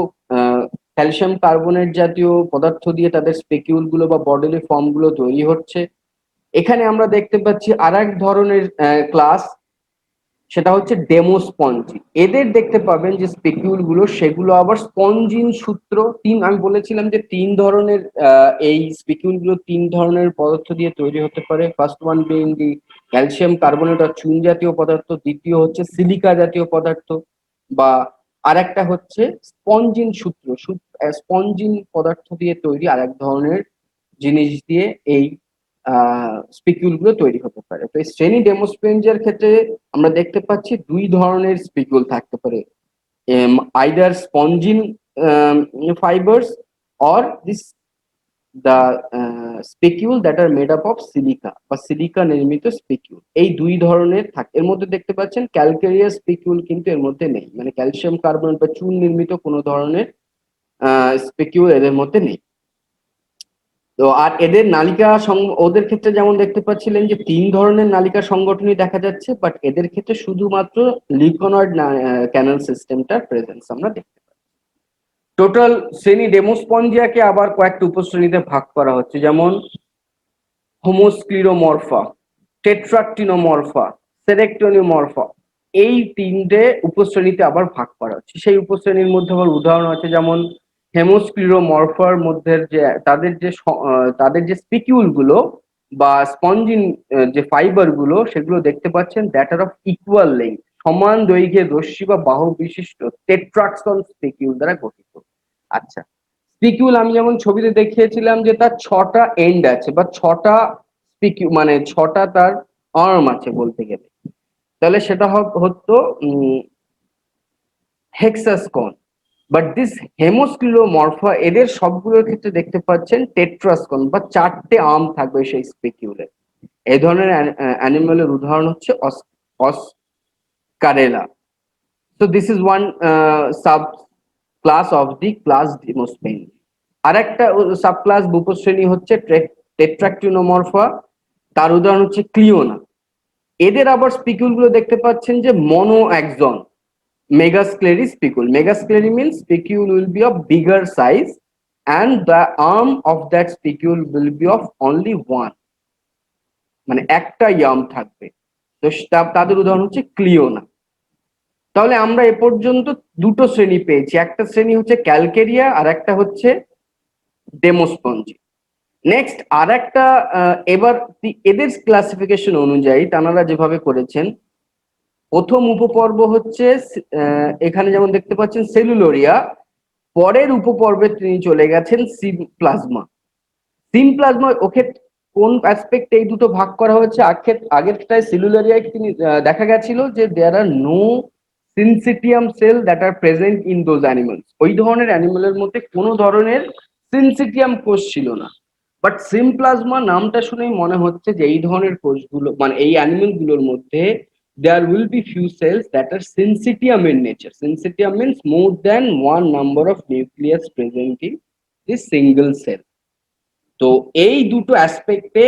ক্যালসিয়াম কার্বনেট জাতীয় পদার্থ দিয়ে তাদের স্পেকিউল গুলো বা বডলি ফর্ম গুলো তৈরি হচ্ছে। এখানে আমরা দেখতে পাচ্ছি আর এক ধরনের ক্লাস, সেটা হচ্ছে ডেমোস্পঞ্জি। এদের দেখতে পাবেন যে স্পেকিউল গুলো সেগুলো আবার স্পঞ্জিন সূত্র। আমি বলেছিলাম যে তিন ধরনের, এই স্পেকিউল গুলো তিন ধরনের পদার্থ দিয়ে তৈরি হতে পারে। First one being the calcium carbonate আর চুন জাতীয় পদার্থ, দ্বিতীয় হচ্ছে সিলিকা জাতীয় পদার্থ, বা আরেকটা হচ্ছে স্পঞ্জিন সূত্র। স্পঞ্জিন পদার্থ দিয়ে তৈরি আরেক ধরনের জিনিস দিয়ে এই স্পিকিউল গুলো তৈরি হতে পারে। তো এই শ্রেণী ডেমোস্পেঞ্জিয়ার ক্ষেত্রে আমরা দেখতে পাচ্ছি দুই ধরনের স্পিকিউল থাকতে পারে, either spongin fibers or this the spicule that are made up of silica বা সিলিকা নির্মিত স্পিকিউল। এই দুই ধরনের থাকে। এর মধ্যে দেখতে পাচ্ছেন ক্যালকেরিয়া স্পিকিউল কিন্তু এর মধ্যে নেই, মানে ক্যালসিয়াম কার্বনেট বা চুন নির্মিত কোনো ধরনের স্পিকিউল এদের মধ্যে নেই। তো আর এদের নালিকা ওদের ক্ষেত্রে যেমন দেখতে পাচ্ছিলেন যে তিন ধরনের নালিকা সংগঠনই দেখা যাচ্ছে, বাট এদের ক্ষেত্রে শুধুমাত্র লিউকোনয়েড ক্যানাল সিস্টেমটার প্রেজেন্স আমরা দেখতে পাই। টোটাল শ্রেণী ডেমোস্পঞ্জিয়াকে আবার কয়েকটা উপশ্রেণীতে ভাগ করা হচ্ছে, যেমন হোমোস্ক্লিরোমরফা, টেট্রাকটিনোমরফা, সেরেক্টোনিমরফা। এই তিনটে উপশ্রেণীতে আবার ভাগ করা হচ্ছে। সেই উপশ্রেণীর মধ্যে আবার উদাহরণ আছে, যেমন হেমোস্ক্লিরোমরফার মধ্যে যে তাদের যে স্পিকিউল গুলো বা স্পঞ্জিন যে ফাইবার গুলো, সেগুলো দেখতে পাচ্ছেন that are of equal length, সমান দৈর্ঘ্যের রশ্মি বা বাহু বিশিষ্ট টেট্রাক্সন স্পিকিউল দ্বারা গঠিত। আচ্ছা, স্পিকিউল আমি যেমন ছবিতে দেখিয়েছিলাম যে তার 6টা এন্ড আছে বা 6টা স্পিকিউল মানে 6টা তার আর্ম আছে বলতে গেলে, তাহলে সেটা হতো হেক্সাসকন। বাট দিস হেমোস্ক্লিরোমরফা এদের সবগুলোর ক্ষেত্রে দেখতে পাচ্ছেন টেট্রাসকন বা 4টে আর্ম থাকবে সেই স্পিকিউলে। এই ধরনের অ্যানিমালের উদাহরণ হচ্ছে অস্কারেলা। So this is one sub class of the class Demostheni. আরেকটা সাব ক্লাস উপশ্রেণী হচ্ছে টেট্রাক্টিনোমরফা, তার উদাহরণ হচ্ছে ক্লিওনা। এদের আবার স্পিকুল গুলো দেখতে পাচ্ছেন যে মনো একজন megasclere spicule. Megasclere means spicule will be of bigger size and the arm of that spicule will be of only one, মানে একটাই আর্ম থাকবে। তো তাদের উদাহরণ হচ্ছে ক্লিওনা। তাহলে আমরা এ পর্যন্ত দুটো শ্রেণী পেয়েছি, একটা শ্রেণী হচ্ছে ক্যালকেরিয়া আর একটা হচ্ছে ডেমোস্পঞ্জি। নেক্সট আর একটা এবার এদের ক্লাসিফিকেশন অনুযায়ী তানারা যেভাবে করেছেন, প্রথম উপপর্ব হচ্ছে এখানে যেমন দেখতে পাচ্ছেন সেলুলোরিয়া, পরের উপপর্বে তিনি চলে গেছেন সিমপ্লাজমা। সিমপ্লাজমা ওকে কোন অ্যাসপেক্টে এই দুটো ভাগ করা হয়েছে, আগেরটায় সেলুলারিয়ায় তিনি দেখা গেছিল যে there are no syncytium cell that are present in those animals. ওই ধরনের অ্যানিমালের মধ্যে কোনো ধরনের সিনসিটিয়াম কোষ ছিল না। বাট সিমপ্লাজমা নামটা শুনেই মনে হচ্ছে যে এই ধরনের কোষগুলো মানে এই অ্যানিমাল গুলোর মধ্যে there will be few cells that are syncytium in nature. Syncytium means more than one number of nucleus present in this single cell. তো এই দুটো অ্যাসপেক্টে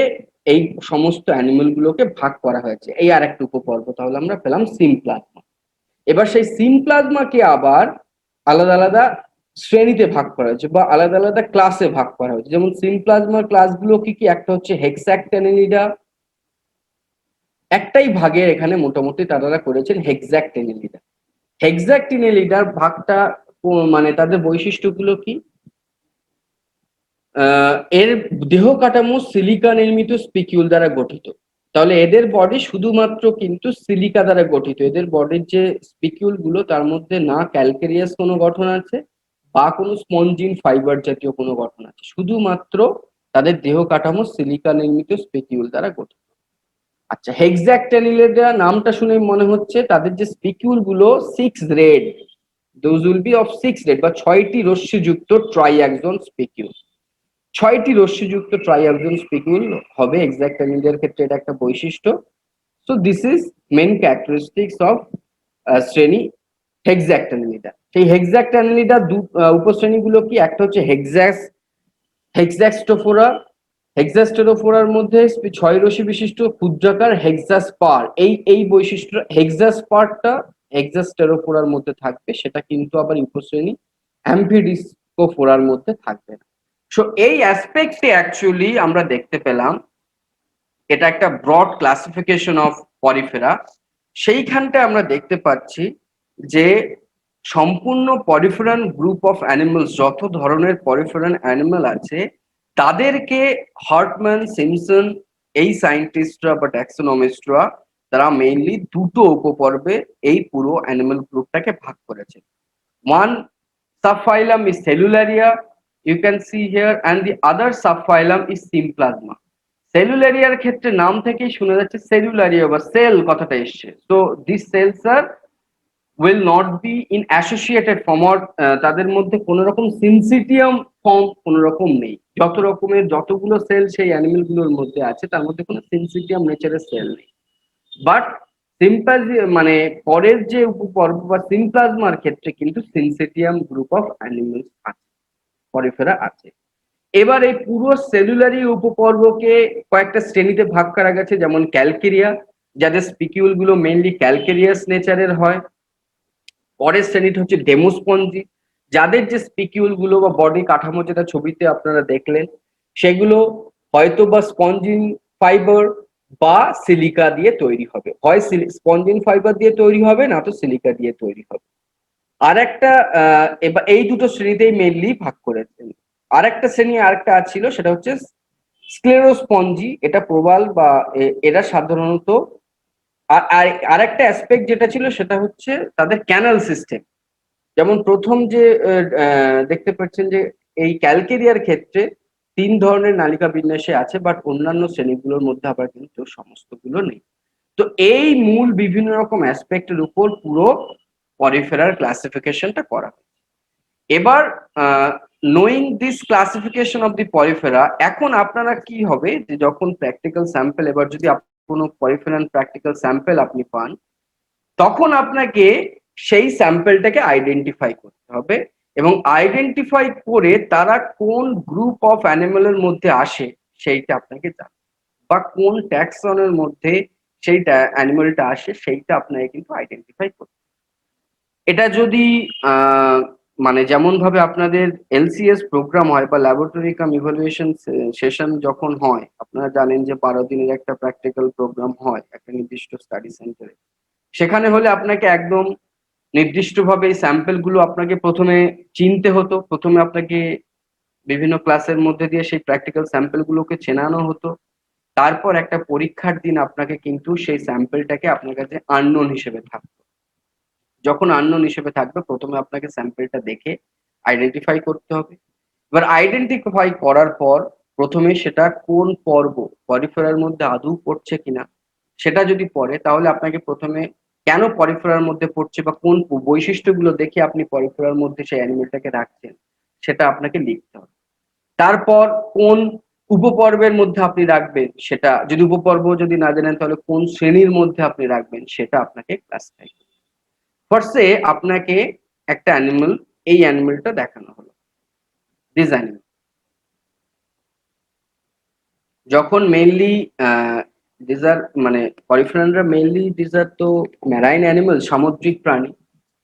এই সমস্ত অ্যানিমাল গুলোকে ভাগ করা হয়েছে। এই আর একটা উপপর্ব তাহলে আমরা পেলাম সিমপ্লাজমা। এবার সেই সিমপ্লাজমাকে আবার আলাদা আলাদা শ্রেণীতে ভাগ করা হয়েছে বা আলাদা আলাদা ক্লাসে ভাগ করা হয়েছে। যেমন সিমপ্লাজমার ক্লাসগুলো কি কি, একটা হচ্ছে হেক্সাক্টেনিলিডা, একটাই ভাগে এখানে মোটামুটি তারা করেছেন হেক্সাক্টেনিলিডা। হেক্সাক্টেনিলিডার ভাগটা মানে তাদের বৈশিষ্ট্যগুলো কি, এর দেহ কাঠামো সিলিকা নির্মিত স্পিকিউল দ্বারা গঠিত। তাহলে এদের বডি শুধুমাত্র কিন্তু সিলিকা দ্বারা গঠিত। এদের বডির যে স্পিকিউল গুলো তার মধ্যে না ক্যালকেরিয়াস কোনো গঠন আছে বা কোনো স্পঞ্জিন ফাইবার জাতীয় কোনো গঠন আছে, শুধুমাত্র তাদের দেহ কাঠামো সিলিকা নির্মিত স্পিকিউল দ্বারা গঠিত। আচ্ছা, হেক্সাক্টেনিলিডা নামটা শুনে মনে হচ্ছে তাদের যে স্পিকিউল গুলো 6 red, those will be of 6 red বা 6টি রশ্মিযুক্ত ট্রাইঅ্যাক্সন স্পিকিউল। 6টি রশ্মিযুক্ত ট্রাইঅ্যাক্সন স্পিকিউল হবে হেক্সাক্টেনিলিডার ক্ষেত্রে, এটা একটা বৈশিষ্ট্য। So this is main characteristics of শ্রেণী হেক্সাক্টেনিলিডা। সেই হেক্সাক্টেনিলিডা উপশ্রেণীগুলো কি, একটা হচ্ছে হেক্সাস্টোফোরা। হেক্সাস্টেরোফোরার মধ্যে 6 রশ্মি বিশিষ্ট ক্ষুদ্রাকার হেক্সাস্পার, এই বৈশিষ্ট্য হেক্সাস্পারটা হেক্সাস্টেরোফোরার মধ্যে থাকবে, সেটা কিন্তু আবার উপশ্রেণী অ্যাম্ফিডিস্কোফোরার মধ্যে থাকবে না। সো এই অ্যাসপেক্টে অ্যাকচুয়ালি আমরা দেখতে পেলাম এটা একটা ব্রড ক্লাসিফিকেশন অফ পরিফেরা। সেইখানটা আমরা দেখতে পাচ্ছি যে সম্পূর্ণ পরিফেরান গ্রুপ অফ অ্যানিমালস, যত ধরনের পরিফেরান অ্যানিমাল আছে তাদেরকে হার্টম্যান, সিমসন এই সায়েন্টিস্টরা বা ট্যাক্সোনমিস্টরা তারা মেইনলি দুটো উপপর্বে এই পুরো অ্যানিমাল গ্রুপটাকে ভাগ করেছে। One subphylum is Cellularia, you can see here, and the other subphylum is Symplasma. সেলুলারিয়ার ক্ষেত্রে নাম থেকেই শোনা যাচ্ছে সেলুলারিয়া বা সেল কথাটা এসছে। So this cells are will not be in associated form or তাদের মধ্যে কোনো রকম সিনসিটিয়াম ফর্ম কোনো রকম নেই। যত রকমের যতগুলো সেল সেই অ্যানিমেল গুলোর মধ্যে আছে তার মধ্যে কোনো সিনসিটিয়াম নেচারের সেল নেই। বাট মানে পরের যে উপপর্ব বা সিমপ্লাজমার ক্ষেত্রে কিন্তু সিনসিটিয়াম গ্রুপ অফ অ্যানিমেলস আছে, পরিফেরা আছে। এবার এই পুরো সেলুলারি উপপর্বকে কয়েকটা শ্রেণীতে ভাগ করা গেছে, যেমন ক্যালকেরিয়া, যাদের স্পিকিউল গুলো মেইনলি ক্যালকেরিয়াস নেচারের হয়। পরের শ্রেণীটা হচ্ছে ডেমোস্পঞ্জি, যাদের যে স্পিকিউল গুলো বা বডি কাঠামো যেটা ছবিতে আপনারা দেখলেন সেগুলো হয়তো বা স্পঞ্জিন ফাইবার বা সিলিকা দিয়ে তৈরি হবে, হয় স্পঞ্জিন ফাইবার দিয়ে তৈরি হবে না তো সিলিকা দিয়ে তৈরি হবে। আর একটা এবার এই দুটো শ্রেণীতেই মেইনলি ভাগ করেছেন। আর একটা শ্রেণী আরেকটা ছিল সেটা হচ্ছে স্ক্লেরোস্পঞ্জি, এটা প্রবাল বা এরা সাধারণত আর আরেকটা অ্যাসপেক্ট যেটা ছিল সেটা হচ্ছে তাদের ক্যানাল সিস্টেম। যেমন প্রথম যে দেখতে পাচ্ছেন যে এই ক্যালকেরিয়ার ক্ষেত্রে ৩ ধরনের নালিকা বিন্যাসে আছে, বাট অন্যান্য শ্রেণীগুলোর মধ্যে আবার কিন্তু সমস্তগুলো নেই। তো এই মূল বিভিন্ন রকম অ্যাসপেক্টের উপর পুরো পরিফেরার ক্লাসিফিকেশনটা করা হয়। এবার knowing this classification of the Porifera, এখন আপনারা কি হবে যে যখন প্র্যাকটিক্যাল স্যাম্পল, এবার যদি কোনো পরিফেরান প্র্যাকটিক্যাল স্যাম্পল আপনি পান, তখন আপনাকে সেই স্যাম্পলটাকে আইডেন্টিফাই করতে হবে এবং আইডেন্টিফাই করে তারা কোন গ্রুপ অফ অ্যানিমালের মধ্যে আসে সেইটা আপনাকে জানতে, বা কোন ট্যাক্সনের মধ্যে সেইটা অ্যানিমালটা আসে সেইটা আপনাকে কিন্তু আইডেন্টিফাই করতে। এটা যদি মানে যেমন ভাবে আপনাদের এলসিএস প্রোগ্রাম হয় বা ল্যাবরেটরি কাম ইভালুয়েশন সেশন যখন হয়, আপনারা জানেন যে 12 দিনের একটা প্র্যাকটিক্যাল প্রোগ্রাম হয় একটা নির্দিষ্ট স্টাডি সেন্টারে। সেখানে হলে আপনাকে একদম নির্দিষ্টভাবে এই স্যাম্পল গুলো আপনাকে প্রথমে চিনতে হতো, প্রথমে আপনাকে বিভিন্ন ক্লাসের মধ্যে দিয়ে সেই প্র্যাকটিক্যাল স্যাম্পল গুলোকে চেনানো হতো। তারপর একটা পরীক্ষার দিন আপনাকে কিন্তু সেই স্যাম্পলটাকে আপনার কাছে আননোন হিসেবে থাকতো। যখন আননোন হিসেবে থাকবে প্রথমে আপনাকে স্যাম্পলটা দেখে আইডেন্টিফাই করতে হবে। এবার আইডেন্টিফাই করার পর প্রথমে সেটা কোন পর্ব পরিফেরার মধ্যে আদৌ পড়ছে কিনা, সেটা যদি পড়ে তাহলে আপনাকে প্রথমে কেন পরিফেরার মধ্যে পড়ছে বা কোন বৈশিষ্ট্যগুলো দেখে আপনি পরিফেরার মধ্যে সেই অ্যানিমেলটাকে রাখছেন সেটা আপনাকে লিখতে হবে। তারপর কোন উপপর্বের মধ্যে আপনি রাখবেন, সেটা যদি উপপর্ব যদি না জানেন তাহলে কোন শ্রেণীর মধ্যে আপনি রাখবেন সেটা আপনাকে ক্লাসিফাই করতে হবে। ফার্স্টে আপনাকে একটা অ্যানিমেল, এই অ্যানিমেলটা দেখানো হলো, দিস অ্যানিমেল। যখন মেইনলি দিস আর মানে পরিফেরানরা মেইনলি দিস আর তো ম্যারাইন অ্যানিমেল, সামুদ্রিক প্রাণী।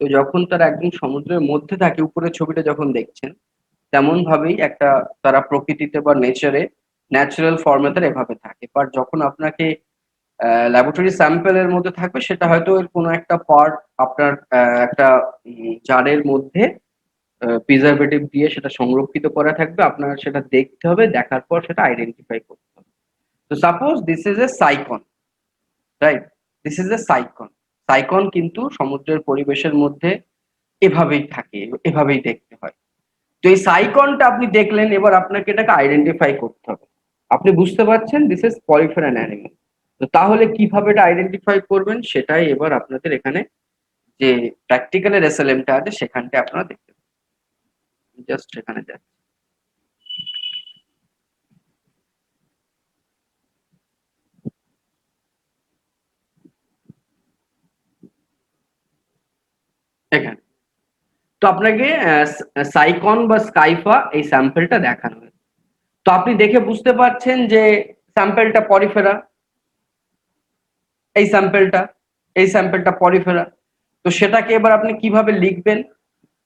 তো যখন তারা একদম সমুদ্রের মধ্যে থাকে, উপরের ছবিটা যখন দেখছেন তেমন ভাবেই একটা তারা প্রকৃতিতে বা নেচারে ন্যাচারাল ফর্মে তারা এভাবে থাকে। বাট যখন আপনাকে ল্যাবরেটরি স্যাম্পলের মধ্যে থাকবে সেটা হয়তো এর কোনো একটা পার্ট আপনার একটা জারের মধ্যে প্রিজারভেটিভ দিয়ে সেটা সংরক্ষিত করা থাকবে, আপনার সেটা দেখতে হবে, দেখার পর সেটা আইডেন্টিফাই করতে হবে। তো suppose this is a sycon, right? This is a sycon. Sycon কিন্তু সমুদ্রের পরিবেশের মধ্যে এভাবেই থাকে, এভাবেই দেখতে হয়। তো এই সাইকনটা আপনি দেখলেন, এবার আপনাকে এটাকে আইডেন্টিফাই করতে হবে। আপনি বুঝতে পারছেন দিস ইজ পরিফেরান অ্যানিমেল। তো তাহলে কিভাবে এটা আইডেন্টিফাই করবেন সেটাই এবার আপনাদের এখানে যে প্র্যাকটিক্যালের এসএলএমটা আছে সেখানটা আপনারা দেখতে পাবেন। জাস্ট এখানে যাচ্ছি। এখানে তো আপনাকে সাইকন বা স্কাইফা এই স্যাম্পলটা দেখানো হয়েছে। তো আপনি দেখে বুঝতে পারছেন যে স্যাম্পলটা পরিফেরা, এই স্যাম্পলটা এই স্যাম্পলটা পরিফেরা। তো সেটাকে এবার আপনি কিভাবে লিখবেন,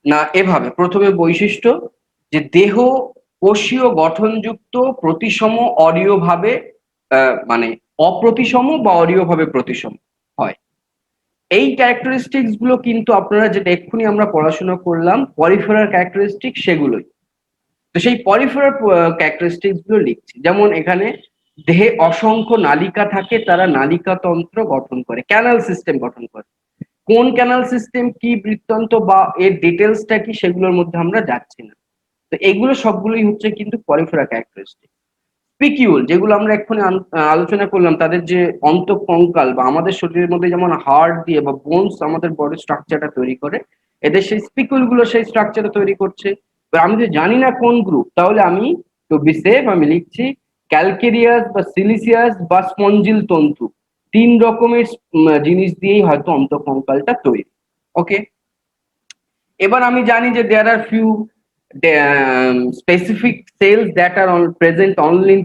না এভাবে প্রথমে বৈশিষ্ট্য যে দেহ কোষীয় গঠনযুক্ত প্রতিসম অরীয়ভাবে মানে অপ্রতিসম বা অরীয়ভাবে প্রতিসম হয়। এই ক্যারেক্টারিস্টিক্স গুলো কিন্তু আপনারা যেটা এক্ষুনি আমরা পড়াশোনা করলাম পরিফেরার ক্যারেক্টারিস্টিক সেগুলোই। তো সেই পরিফেরার ক্যারেক্টারিস্টিক্স গুলো লিখছি। যেমন এখানে দেহে অসংখ্য নালিকা থাকে, তারা নালিকা তন্ত্র গঠন করে, ক্যানাল সিস্টেম গঠন করে। কোন ক্যানাল সিস্টেম কি বৃত্তান্ত বা এর ডিটেলসটা কি সেগুলোর মধ্যে আমরা যাচ্ছি না। তো এগুলো সবগুলোই হচ্ছে কিন্তু পরিফেরা ক্যারেক্টারিস্টিক। স্পিকিউল যেগুলো আমরা এক্ষুনি আলোচনা করলাম, তাদের যে অন্তঃকঙ্কাল বা আমাদের শরীরের মধ্যে যেমন হাড় দিয়ে বা বোনস আমাদের বডি স্ট্রাকচারটা তৈরি করে, এদের সেই স্পিকিউল গুলো সেই স্ট্রাকচারটা তৈরি করছে। এবার আমি যদি জানি না কোন গ্রুপ, তাহলে আমি তো বি সেফ আমি লিখছি ক্যালকেরিয়াস বা সিলিসিয়াস বা স্পঞ্জিল তন্তু, 3 রকমের জিনিস দিয়েই হয়তো অন্তঃকঙ্কালটা তৈরি। ওকে, এবার আমি জানি যে there R few specific cells that are present only in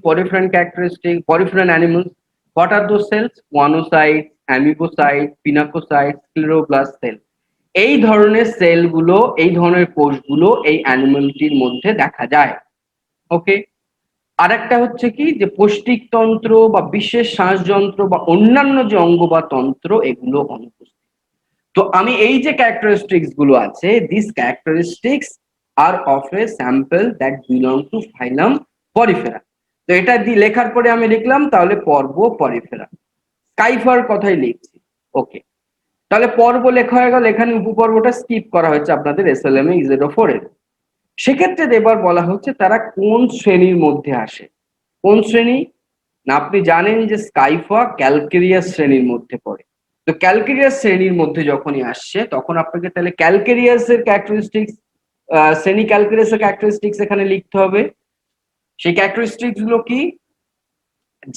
poriferan animals. What are those cells? Monocytes, amoebocytes, pinacocytes, scleroblast cell. এই ধরনের সেলগুলো, এই ধরনের কোষগুলো এই অ্যানিমালটির মধ্যে দেখা যায়। ওকে, আরেকটা হচ্ছে কি যে পৌষ্টিকতন্ত্র বা বিশেষ শ্বাসযন্ত্র বা অন্যান্য যে অঙ্গ বা তন্ত্র এগুলো অনুপস্থিত। তো আমি এই যে ক্যারেক্টারিস্টিক্স গুলো আছে, this characteristics are of a sample that belong to phylum Porifera. তো এটা লেখার পরে আমি লিখলাম তাহলে পর্ব পরিফেরা। স্কাইফার কথাই লিখছি। ওকে, তাহলে পর্ব লেখা হয়ে গেল, এখানে উপপর্বটা স্কিপ করা হয়েছে আপনাদের এসএলএম এ ইজেড4 এর। সেক্ষেত্রে এবার বলা হচ্ছে তারা কোন শ্রেণীর মধ্যে আসে। কোন শ্রেণী না, আপনি জানেন যে স্কাইফা ক্যালকেরিয়াস শ্রেণীর মধ্যে পড়ে। তো ক্যালকেরিয়াস শ্রেণীর মধ্যে যখনই আসছে তখন আপনাকে তাহলে ক্যালকেরিয়াস এর ক্যারেক্টারিস্টিক্স, শ্রেণী ক্যালকেরিয়াস এর ক্যারেক্টারিস্টিক্স এখানে লিখতে হবে। সেই ক্যারেক্টারিস্টিক্স গুলো কি,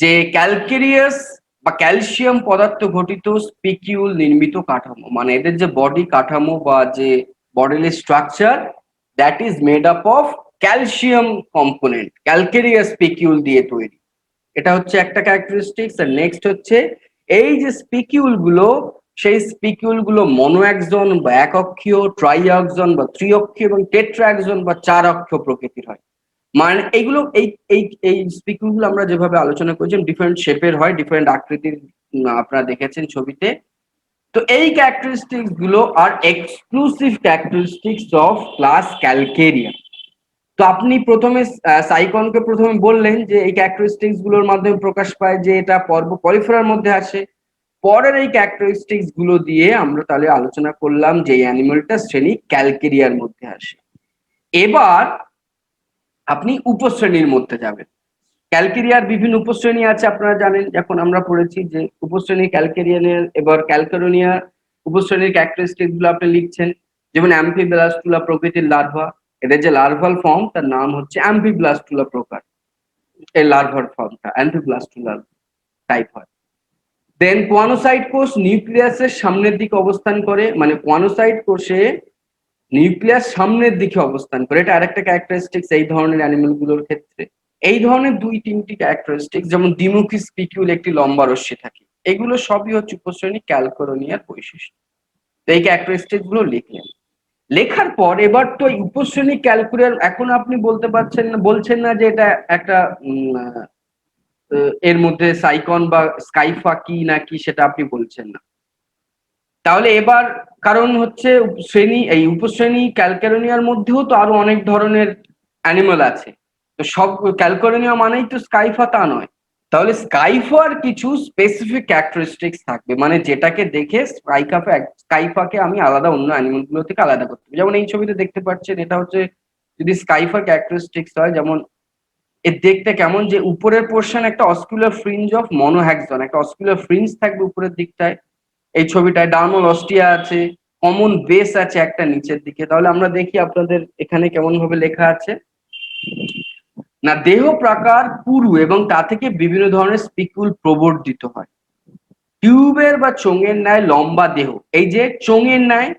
যে ক্যালকেরিয়াস বা ক্যালসিয়াম পদার্থ ঘটিত স্পিকিউল নির্মিত কাঠামো, মানে এদের যে বডি কাঠামো বা যে bodily structure, that is made up of calcium component, calcareous spicule দিয়ে তৈরি। এটা হচ্ছে একটা ক্যারেক্টারিস্টিক্স। আর নেক্সট হচ্ছে এই যে স্পিকিউল গুলো, সেই স্পিকিউল গুলো মনোএক্সন বা একক্ষীয়, ট্রাইঅক্সন বা ত্রিঅক্ষীয় এবং টেট্রাএক্সন বা চার অক্ষ প্রকৃতির হয়। মানে এইগুলো এই এই এই স্পিকিউল গুলো আমরা যেভাবে আলোচনা করেছি ডিফারেন্ট শেপের হয়, ডিফারেন্ট আকৃতির, আপনারা দেখেছেন ছবিতে। তো এই ক্যারেক্টারিস্টিক্স গুলো are exclusive characteristics of class Calcarea. তো আপনি প্রথমে সাইকনকে প্রথমে বললেন যে এই ক্যারেক্টারিস্টিক্স গুলোর মাধ্যমে প্রকাশ পায় যে এটা পর্ব পলিফেরার মধ্যে আসে। পরের এই ক্যারেক্টারিস্টিক্স গুলো দিয়ে আমরা তাহলে আলোচনা করলাম যে এই অ্যানিমালটা শ্রেণী ক্যালকেরিয়ার মধ্যে আসে। এবার আপনি উপশ্রেণীর মধ্যে যাবেন। ক্যালকেরিয়ার বিভিন্ন উপশ্রেণী আছে, আপনারা জানেন, যখন আমরা পড়েছি যে উপশ্রেণী ক্যালকেরিয়ানের। এবার ক্যালকেরোনিয়া উপশ্রেণীর ক্যারেক্টারিস্টিক গুলো আপনি লিখছেন, যেমন অ্যাম্ফিব্লাস্টুলা প্রকৃতির লার্ভা। এদের যে লার্ভাল ফর্ম তার নাম হচ্ছে অ্যাম্ফিব্লাস্টুলা প্রকার। এই লার্ভার ফর্মটা অ্যাম্ফিব্লাস্টুলা টাইপ হয়। দেন কোয়ানোসাইট কোষ নিউক্লিয়াসের সামনের দিকে অবস্থান করে, মানে কোয়ানোসাইট কোষে নিউক্লিয়াস সামনের দিকে অবস্থান করে, এটা আরেকটা ক্যারেক্টারিস্টিক্স এই ধরনের অ্যানিমেল গুলোর ক্ষেত্রে। এই ধরনের দুই তিনটি ক্যারেক্টারিস্টিক্স, যেমন দ্বিমুখী স্পিকিউল একটি লম্বা রশ্মি থাকে, এগুলো সবই হচ্ছে উপশ্রেণী ক্যালকেরোনিয়ার বৈশিষ্ট্য। তো এই ক্যারেক্টারিস্টিক্স গুলো লিখলেন। লেখার পর এবার তো এই উপশ্রেণী ক্যালকুলিয়ার, এখন আপনি বলতে পারছেন না, বলছেন না যে এটা একটা এর মধ্যে সাইকন বা স্কাইফা কি না কি সেটা আপনি বলছেন না। তাহলে এবার কারণ হচ্ছে শ্রেণী, এই উপশ্রেণী ক্যালকেরোনিয়ার মধ্যেও তো আরো অনেক ধরনের অ্যানিমাল আছে। তো সব ক্যালকেরোনিয়া মানেই তো স্কাইফা তা নয়। তাহলে স্কাইফার কিছু স্পেসিফিক ক্যারেক্টারিস্টিক্স থাকবে, মানে যেটাকে দেখে স্কাইফাকে আমি আলাদা অন্য অ্যানিমাল গুলো থেকে আলাদা করতে পারি। যেমন এই ছবিতে দেখতে পাচ্ছেন, এটা হচ্ছে যদি স্কাইফার ক্যারেক্টারিস্টিক্স হয়, যেমন এর দেখতে কেমন, যে উপরের পোর্শন একটা অস্কুলার ফ্রিঞ্জ অফ মনোহ্যাক্সন, একটা অস্কুলার ফ্রিঞ্জ থাকবে উপরের দিকটায়। এই ছবিটায় ডার্মাল অস্টিয়া আছে, কমন বেস আছে একটা নিচের দিকে। তাহলে আমরা দেখি আপনাদের এখানে কেমন ভাবে লেখা আছে না, দেহ প্রাকার পুরু এবং তা থেকে বিভিন্ন ধরনের স্পিকুল প্রবর্ধিত হয়। টিউবের বা চোঙের ন্যায় লম্বা দেহ, এই যে চোঙের ন্যায়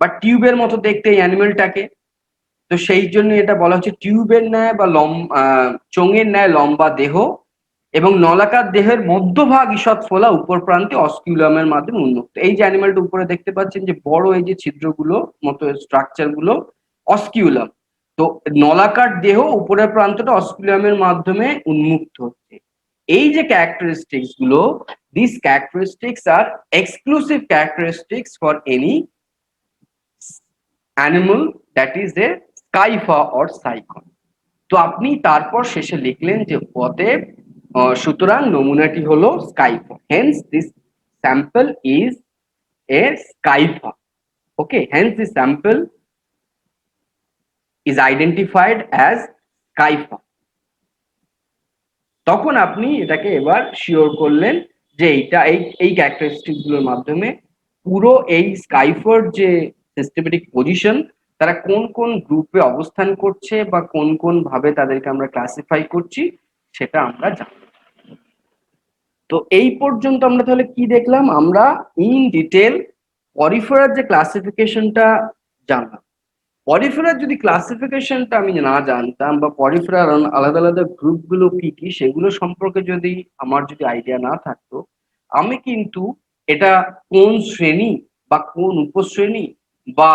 বা টিউবের মতো দেখতে এই অ্যানিমেলটাকে, তো সেই জন্য এটা বলা হচ্ছে টিউবের ন্যায় বা চোঙের ন্যায় লম্বা দেহ এবং নলাকার দেহের মধ্যভাগ ঈষৎ ফোলা, উপর প্রান্তে অস্কিউলামের মাধ্যমে উন্মুক্ত। এই যে অ্যানিমালটা উপরে দেখতে পাচ্ছেন যে বড় এই যে ছিদ্রগুলো মতো স্ট্রাকচার গুলো অস্কিউলাম। তো নলাকার দেহ উপরের প্রান্তটা অস্কিউলামের মাধ্যমে উন্মুক্ত হচ্ছে। এই যে ক্যারেক্টারিস্টিক্স গুলো, this characteristics are exclusive characteristics for any animal that is a Scypha or sycon. তো আপনি তারপর শেষে লিখলেন যে অতএব সুতরাং নমুনাটি হলো Scypha, hence this sample is a Scypha. Okay, hence this sample is identified as Scypha. তখন আপনি এটাকে এবার শিওর করলেন যে এইটা এই ক্যারেক্টারিস্টিক গুলোর মাধ্যমে পুরো এই স্কাইফার যে সিস্টেমেটিক পজিশন, তারা কোন কোন গ্রুপে অবস্থান করছে বা কোন কোন ভাবে তাদেরকে আমরা ক্লাসিফাই করছি সেটা আমরা জানবো। তো এই পর্যন্ত আমরা তাহলে কি দেখলাম, আমরা ইন ডিটেল পরিফেরার যে ক্লাসিফিকেশনটা জানলাম। পরিফেরার যদি ক্লাসিফিকেশনটা আমি না জানতাম বা পরিফেরার আলাদা আলাদা গ্রুপগুলো কি কি সেগুলো সম্পর্কে যদি আমার যদি আইডিয়া না থাকতো, আমি কিন্তু এটা কোন শ্রেণী বা কোন উপশ্রেণী বা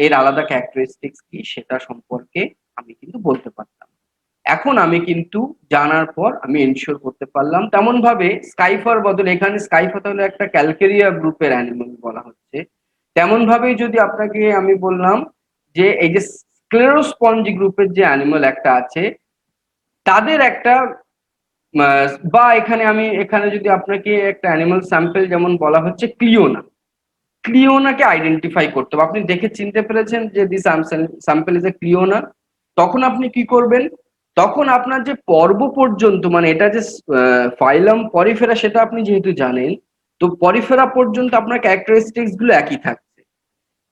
এর আলাদা ক্যারেক্টারিস্টিক্স কি সেটা সম্পর্কে আমি কিন্তু বলতে পারতাম। এখন আমি কিন্তু জানার পর আমি এনশিওর করতে পারলাম। তেমন ভাবে স্কাইফার বদলে এখানে স্কাইফা তাহলে একটা ক্যালকেরিয়া গ্রুপের অ্যানিমাল বলা হচ্ছে। তেমন ভাবেই যদি আপনাকে আমি বললাম যে এই যে স্ক্লেরোস্পঞ্জি গ্রুপের যে অ্যানিমাল একটা আছে, তাদের একটা বা এখানে যদি আপনাকে একটা অ্যানিমাল স্যাম্পল যেমন বলা হচ্ছে ক্লিওনাকে আইডেন্টিফাই করতে হবে। আপনি দেখে চিনতে পেরেছেন যে দিস স্যাম্পল ইজ এ ক্লিওনা। তখন আপনি কি করবেন? তখন আপনার যে পর্ব পর্যন্ত, মানে এটা যে ফাইলাম পরিফেরা সেটা আপনি যেহেতু জানেন, তো পরিফেরা পর্যন্ত আপনার ক্যারেক্টারিস্টিক্স গুলো একই থাকছে।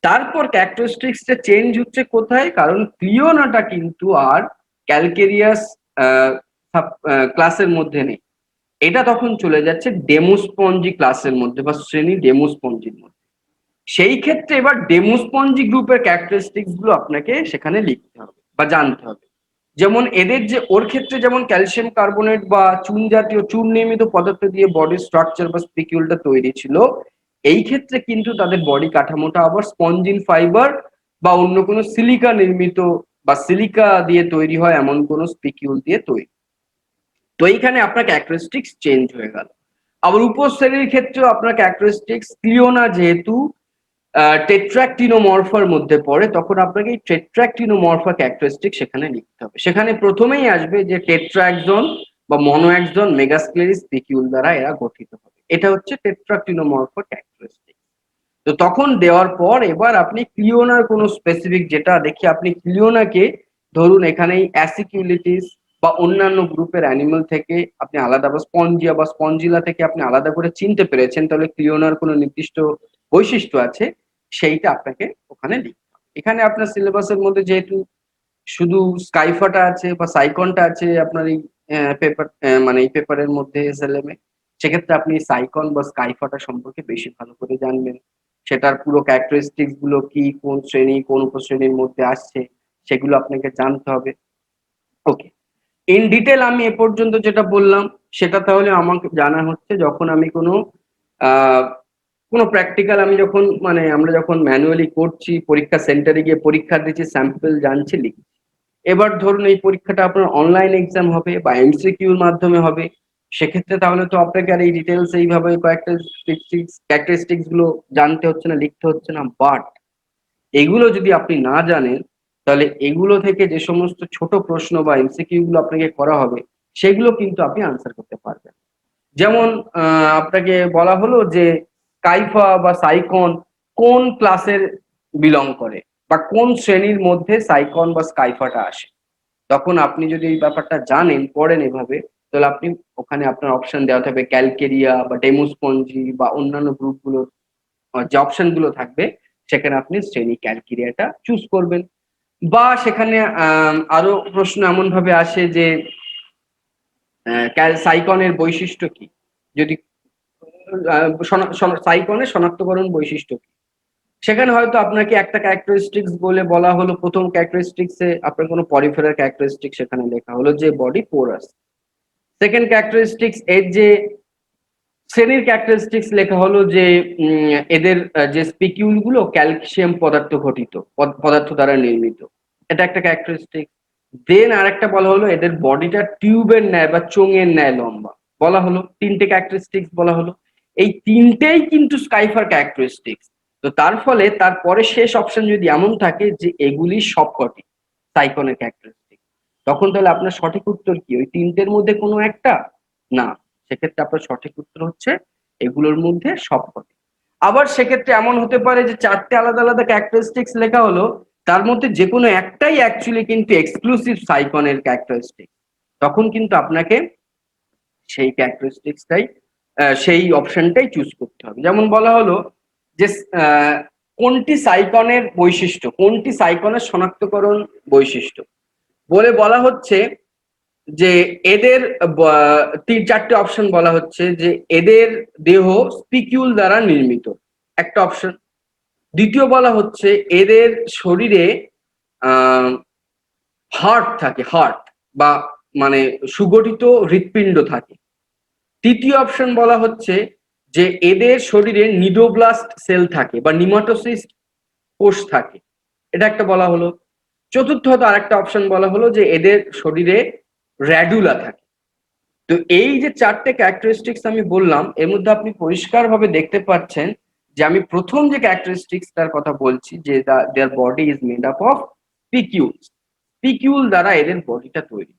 তারপর ক্যারেক্টারিস্টিক্সটা চেঞ্জ হচ্ছে কোথায়? কারণ ক্লিওনাটা কিন্তু আর ক্যালকেরিয়াস ক্লাসের মধ্যে নেই, এটা তখন চলে যাচ্ছে ডেমোস্পঞ্জি ক্লাসের মধ্যে বা শ্রেণী ডেমোস্পঞ্জির মধ্যে। সেই ক্ষেত্রে এবার ডেমোস্পঞ্জি গ্রুপের ক্যারেক্টারিস্টিক্স গুলো আপনাকে সেখানে লিখতে হবে বা জানতে হবে। যেমন এদের যে ওর ক্ষেত্রে যেমন ক্যালসিয়াম কার্বনেট বা চুন জাতীয় চুন নির্মিত পদার্থ দিয়ে বডি স্ট্রাকচার বা স্পিকিউলটা তৈরি ছিল, এই ক্ষেত্রে কিন্তু তাদের বডি কাঠামোটা আবার স্পঞ্জিন ফাইবার বা অন্য কোনো সিলিকা নির্মিত বা সিলিকা দিয়ে তৈরি হয় এমন কোনো স্পিকিউল দিয়ে তৈরি। তো এইখানে আপনার ক্যারেক্টারিস্টিক্স চেঞ্জ হয়ে গেল। আবার উপশ্রেণীর ক্ষেত্রেও আপনার ক্যারেক্টারিস্টিক্স ক্লিওনা যেহেতু টেট্রাক্টিনোমরফার মধ্যে পড়ে, তখন আপনাকে এই টেট্রাক্টিনোমরফা ক্যারেক্টারিস্টিক সেখানে লিখতে হবে। সেখানে প্রথমেই আসবে যে টেট্রাএক্সন বা মনোএক্সন মেগাস্ক্লেরিস স্পিকিউল দ্বারা এরা গঠিত হবে। এটা হচ্ছে টেট্রাক্টিনোমরফা ক্যারেক্টারিস্টিক। তো তখন দেওয়ার পর এবার আপনি ক্লিওনার কোনো স্পেসিফিক যেটা দেখি, আপনি ক্লিওনাকে ধরুন এখানে অ্যাসিকিউলিটিস বা অন্যান্য গ্রুপের অ্যানিমাল থেকে আপনি আলাদা, বা স্পঞ্জিয়া বা স্পঞ্জিলা থেকে আপনি আলাদা করে চিনতে পেরেছেন, তাহলে ক্লিওনার কোনো নির্দিষ্ট বৈশিষ্ট্য আছে, সেইটা আপনাকে ওখানে লিখতে হবে। এখানে আপনার সিলেবাসের মধ্যে যেহেতু শুধু স্কাইফাটা আছে বা সাইকনটা আছে আপনার এই পেপার, মানে এই পেপারের মধ্যে এসএলএম এ, সেক্ষেত্রে আপনি সাইকন বা স্কাইফাটা সম্পর্কে বেশি ভালো করে জানবেন। সেটার পুরো ক্যারেক্টারিস্টিক্স গুলো কি, কোন শ্রেণী কোন উপশ্রেণীর মধ্যে আসছে, সেগুলো আপনাকে জানতে হবে। ওকে, ইন ডিটেল আমি এ পর্যন্ত যেটা বললাম সেটা তাহলে আমাকে জানা হচ্ছে যখন আমি আহ কোনো প্র্যাকটিক্যাল আমি যখন, মানে আমরা যখন ম্যানুয়ালি করছি, পরীক্ষা সেন্টারে গিয়ে পরীক্ষা দিচ্ছি, স্যাম্পল জানছি, লিখছি। এবার ধরুন এই পরীক্ষাটা আপনার অনলাইন এক্সাম হবে বা এমসিকিউর মাধ্যমে হবে, সেক্ষেত্রে তাহলে তো আপনাকে আর এই ডিটেলস এইভাবে কয়েকটা ক্যারেক্টারিস্টিক্স গুলো জানতে হচ্ছে না, লিখতে হচ্ছে না। বাট এগুলো যদি আপনি না জানেন, তাহলে এগুলো থেকে যে সমস্ত ছোট প্রশ্ন বা এমসিকিউ গুলো আপনাকে করা হবে, সেগুলো কিন্তু আপনি আনসার করতে পারবেন। যেমন আপনাকে বলা হলো যে কাইফা বা সাইকন কোন ক্লাসের বিলং করে বা কোন শ্রেণীর মধ্যে সাইকন বা স্কাইফাটা আসে, তখন আপনি যদি এই ব্যাপারটা জানেন, পড়েন এভাবে, তাহলে আপনি ওখানে আপনার অপশন দেওয়া থাকবে ক্যালকেরিয়া বা ডেমোস্পঞ্জি বা অন্যান্য গ্রুপগুলোর যে অপশন গুলো থাকবে, সেখানে আপনি শ্রেণী ক্যালকেরিয়াটা চুজ করবেন। বা সেখানে আরো প্রশ্ন এমন ভাবে আসে যে সাইকনের বৈশিষ্ট্য কি, যদি সাইকনের শনাক্তকরণ বৈশিষ্ট্য কি, সেখানে হয়তো আপনাকে একটা ক্যারেক্টারিস্টিক্স বলে বলা হলো, প্রথম ক্যারেক্টারিস্টিক্স এ আপনার কোনো পরিফেরার ক্যারেক্টারিস্টিক সেখানে লেখা হলো যে বডি পোরাস। সেকেন্ড ক্যারেক্টারিস্টিক্স এর যে শ্রেণীর ক্যারেক্টারিস্টিক্স লেখা হলো যে এদের যে স্পিকিউল গুলো ক্যালসিয়াম পদার্থ দ্বারা নির্মিত, এটা একটা ক্যারেক্টারিস্টিক। দেন আরেকটা বলা হলো এদের বডিটা টিউবের ন্যায় বা চোঙের ন্যায় লম্বা, বলা হলো তিনটে ক্যারেক্টারিস্টিক্স বলা হলো। এই তিনটেই কিন্তু স্কাইফার ক্যারেক্টারিস্টিক্স। তো তার ফলে তারপরে শেষ অপশন যদি এমন থাকে যে এগুলি সবকটি সাইকনের ক্যারেক্টারিস্টিক, তখন তাহলে আপনার সঠিক উত্তর কি ওই তিনটের মধ্যে কোনো একটা? না, সেক্ষেত্রে আপনার সঠিক উত্তর হচ্ছে এগুলোর মধ্যে সবকটি। আবার সেক্ষেত্রে এমন হতে পারে যে চারটে আলাদা আলাদা ক্যারেক্টারিস্টিক্স লেখা হলো, তার মধ্যে যে কোনো একটাই অ্যাকচুয়ালি কিন্তু এক্সক্লুসিভ সাইকনের ক্যারেক্টারিস্টিক, তখন কিন্তু আপনাকে সেই ক্যারেক্টারিস্টিক্সটাই সেই অপশনটাই চুজ করতে হবে। যেমন বলা হলো যে কোনটি সাইকনের বৈশিষ্ট্য, কোনটি সাইকনের শনাক্তকরণ বৈশিষ্ট্য বলে বলা হচ্ছে যে এদের তিন চারটে অপশন বলা হচ্ছে যে এদের দেহ স্পিকিউল দ্বারা নির্মিত, একটা অপশন। দ্বিতীয় বলা হচ্ছে এদের শরীরে আহ হার্ট থাকে, হার্ট বা মানে সুগঠিত হৃৎপিণ্ড থাকে। তৃতীয় অপশন বলা হচ্ছে যে এদের শরীরে নিডোব্লাস্ট সেল থাকে বা নিমাটোসিস্ট কোষ থাকে, এটা একটা বলা হলো। চতুর্থত আরেকটা অপশন বলা হলো যে এদের শরীরে র্যাডুলা থাকে। তো এই যে চারটে ক্যারেক্টারিস্টিক্স আমি বললাম, এর মধ্যে আপনি পরিষ্কারভাবে দেখতে পাচ্ছেন যে আমি প্রথম যে ক্যারেক্টারিস্টিক্সটার কথা বলছি যে দেয়ার body is made up of spicule, spicule দ্বারা এদের বডিটা তৈরি।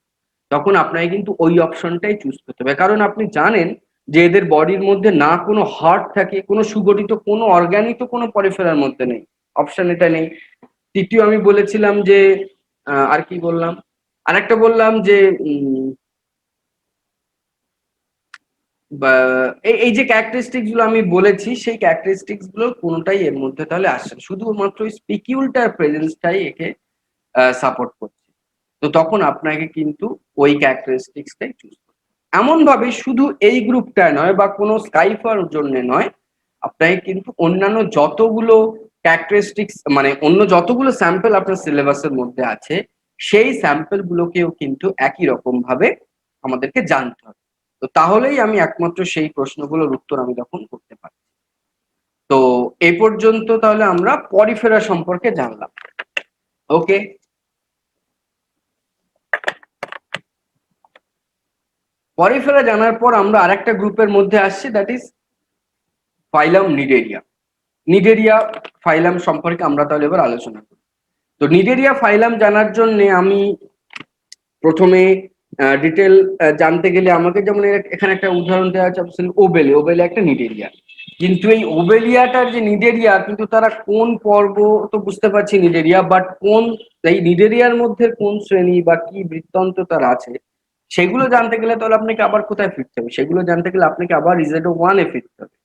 তখন আপনাকে কিন্তু ওই অপশনটাই চুজ করতে হবে, কারণ আপনি জানেন যে এদের বডির মধ্যে না কোনো হার্ট থাকে, কোনো সুগঠিত কোনো অর্গানই তো কোনো পরিফেরার মধ্যে নেই, অপশন এটা নেই। তৃতীয় আমি বলেছিলাম যে আর কি বললাম, আরেকটা বললাম যে বা এই যে ক্যারেক্টারিস্টিক্স গুলো আমি বলেছি, সেই ক্যারেক্টারিস্টিক্স গুলো কোনোটাই এর মধ্যে তাহলে আসছে না, শুধুমাত্র স্পিকিউলটার প্রেজেন্সটাই একে সাপোর্ট করছে। তো তখন আপনাকে কিন্তু ওই ক্যারেক্টারিস্টিক্সটাই চুজ করতে হবে। এমন ভাবে শুধু এই গ্রুপটা নয় বা কোনো স্কাইফার জন্য নয়, আপনাকে কিন্তু অন্যান্য যতগুলো ক্যারেক্টারিস্টিক্স মানে অন্য যতগুলো স্যাম্পল আপনার সিলেবাসের মধ্যে আছে, সেই স্যাম্পল গুলোকেও কিন্তু একই রকম ভাবে আমাদেরকে জানতে হবে। তো তাহলেই আমি একমাত্র সেই প্রশ্নগুলোর উত্তর আমি তখন করতে পারি। তো এই পর্যন্ত তাহলে আমরা পরিফেরা সম্পর্কে জানলাম। ওকে, পরিফেরা জানার পর আমরা আরেকটা গ্রুপের মধ্যে আসছি, দ্যাট ইজ ফাইলাম নিডেরিয়া। নিডেরিয়া ফাইলাম সম্পর্কে আমরা তাহলে এবার আলোচনা করি। তো নিডেরিয়া ফাইলাম জানার জন্য আমি প্রথমে ডিটেল জানতে গেলে আমাকে, যেমন এখানে একটা উদাহরণ দেওয়া আছে, ওবেলে। ওবেলে একটা নিডেরিয়া, কিন্তু এই ওবেলিয়াটার যে নিডেরিয়া, কিন্তু তারা কোন পর্ব তো বুঝতে পারছি নিডেরিয়া, বাট কোন এই নিডেরিয়ার মধ্যে কোন শ্রেণী বা কি বৃত্তান্ত তার আছে, সেগুলো জানতে গেলে তাহলে আপনাকে আবার কোথায় ফিরতে হবে? সেগুলো জানতে গেলে আপনাকে আবার ইজেডও ওয়ানে ফিরতে হবে,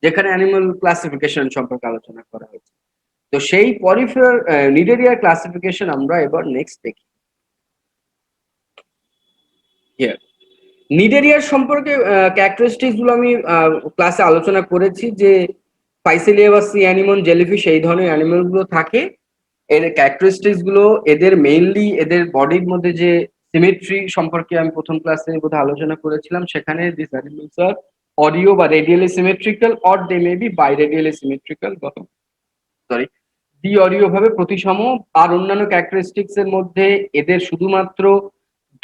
যেখানে অ্যানিমাল ক্লাসিফিকেশন সম্পর্কে আলোচনা করা হয়েছে। তো সেই পরিফেরার নিডেরিয়ার ক্লাসিফিকেশন আমরা এবার নেক্সট দেখি। Here. নিডেরিয়ার সম্পর্কে ক্যারেক্টারিস্টিক্স গুলো আমি ক্লাসে আলোচনা করেছি, যে ফাইসেলিয়া বা সি অ্যানিমন, জেলিফিশ, এই ধরনের অ্যানিমাল গুলো থাকে। এর ক্যারেক্টারিস্টিক্স গুলো এদের মেইনলি এদের বডির মধ্যে যে সিমেট্রি সম্পর্কে আমি প্রথম ক্লাসে বোধহয় আলোচনা করেছিলাম, সেখানে দিস অ্যানিমালস আর অডিও বা radially symmetrical, or they may be biradially symmetrical, sorry দ্বি অডিও ভাবে প্রতিসম। আর অন্যান্য ক্যারেক্টারিস্টিক্স এর মধ্যে এদের শুধুমাত্র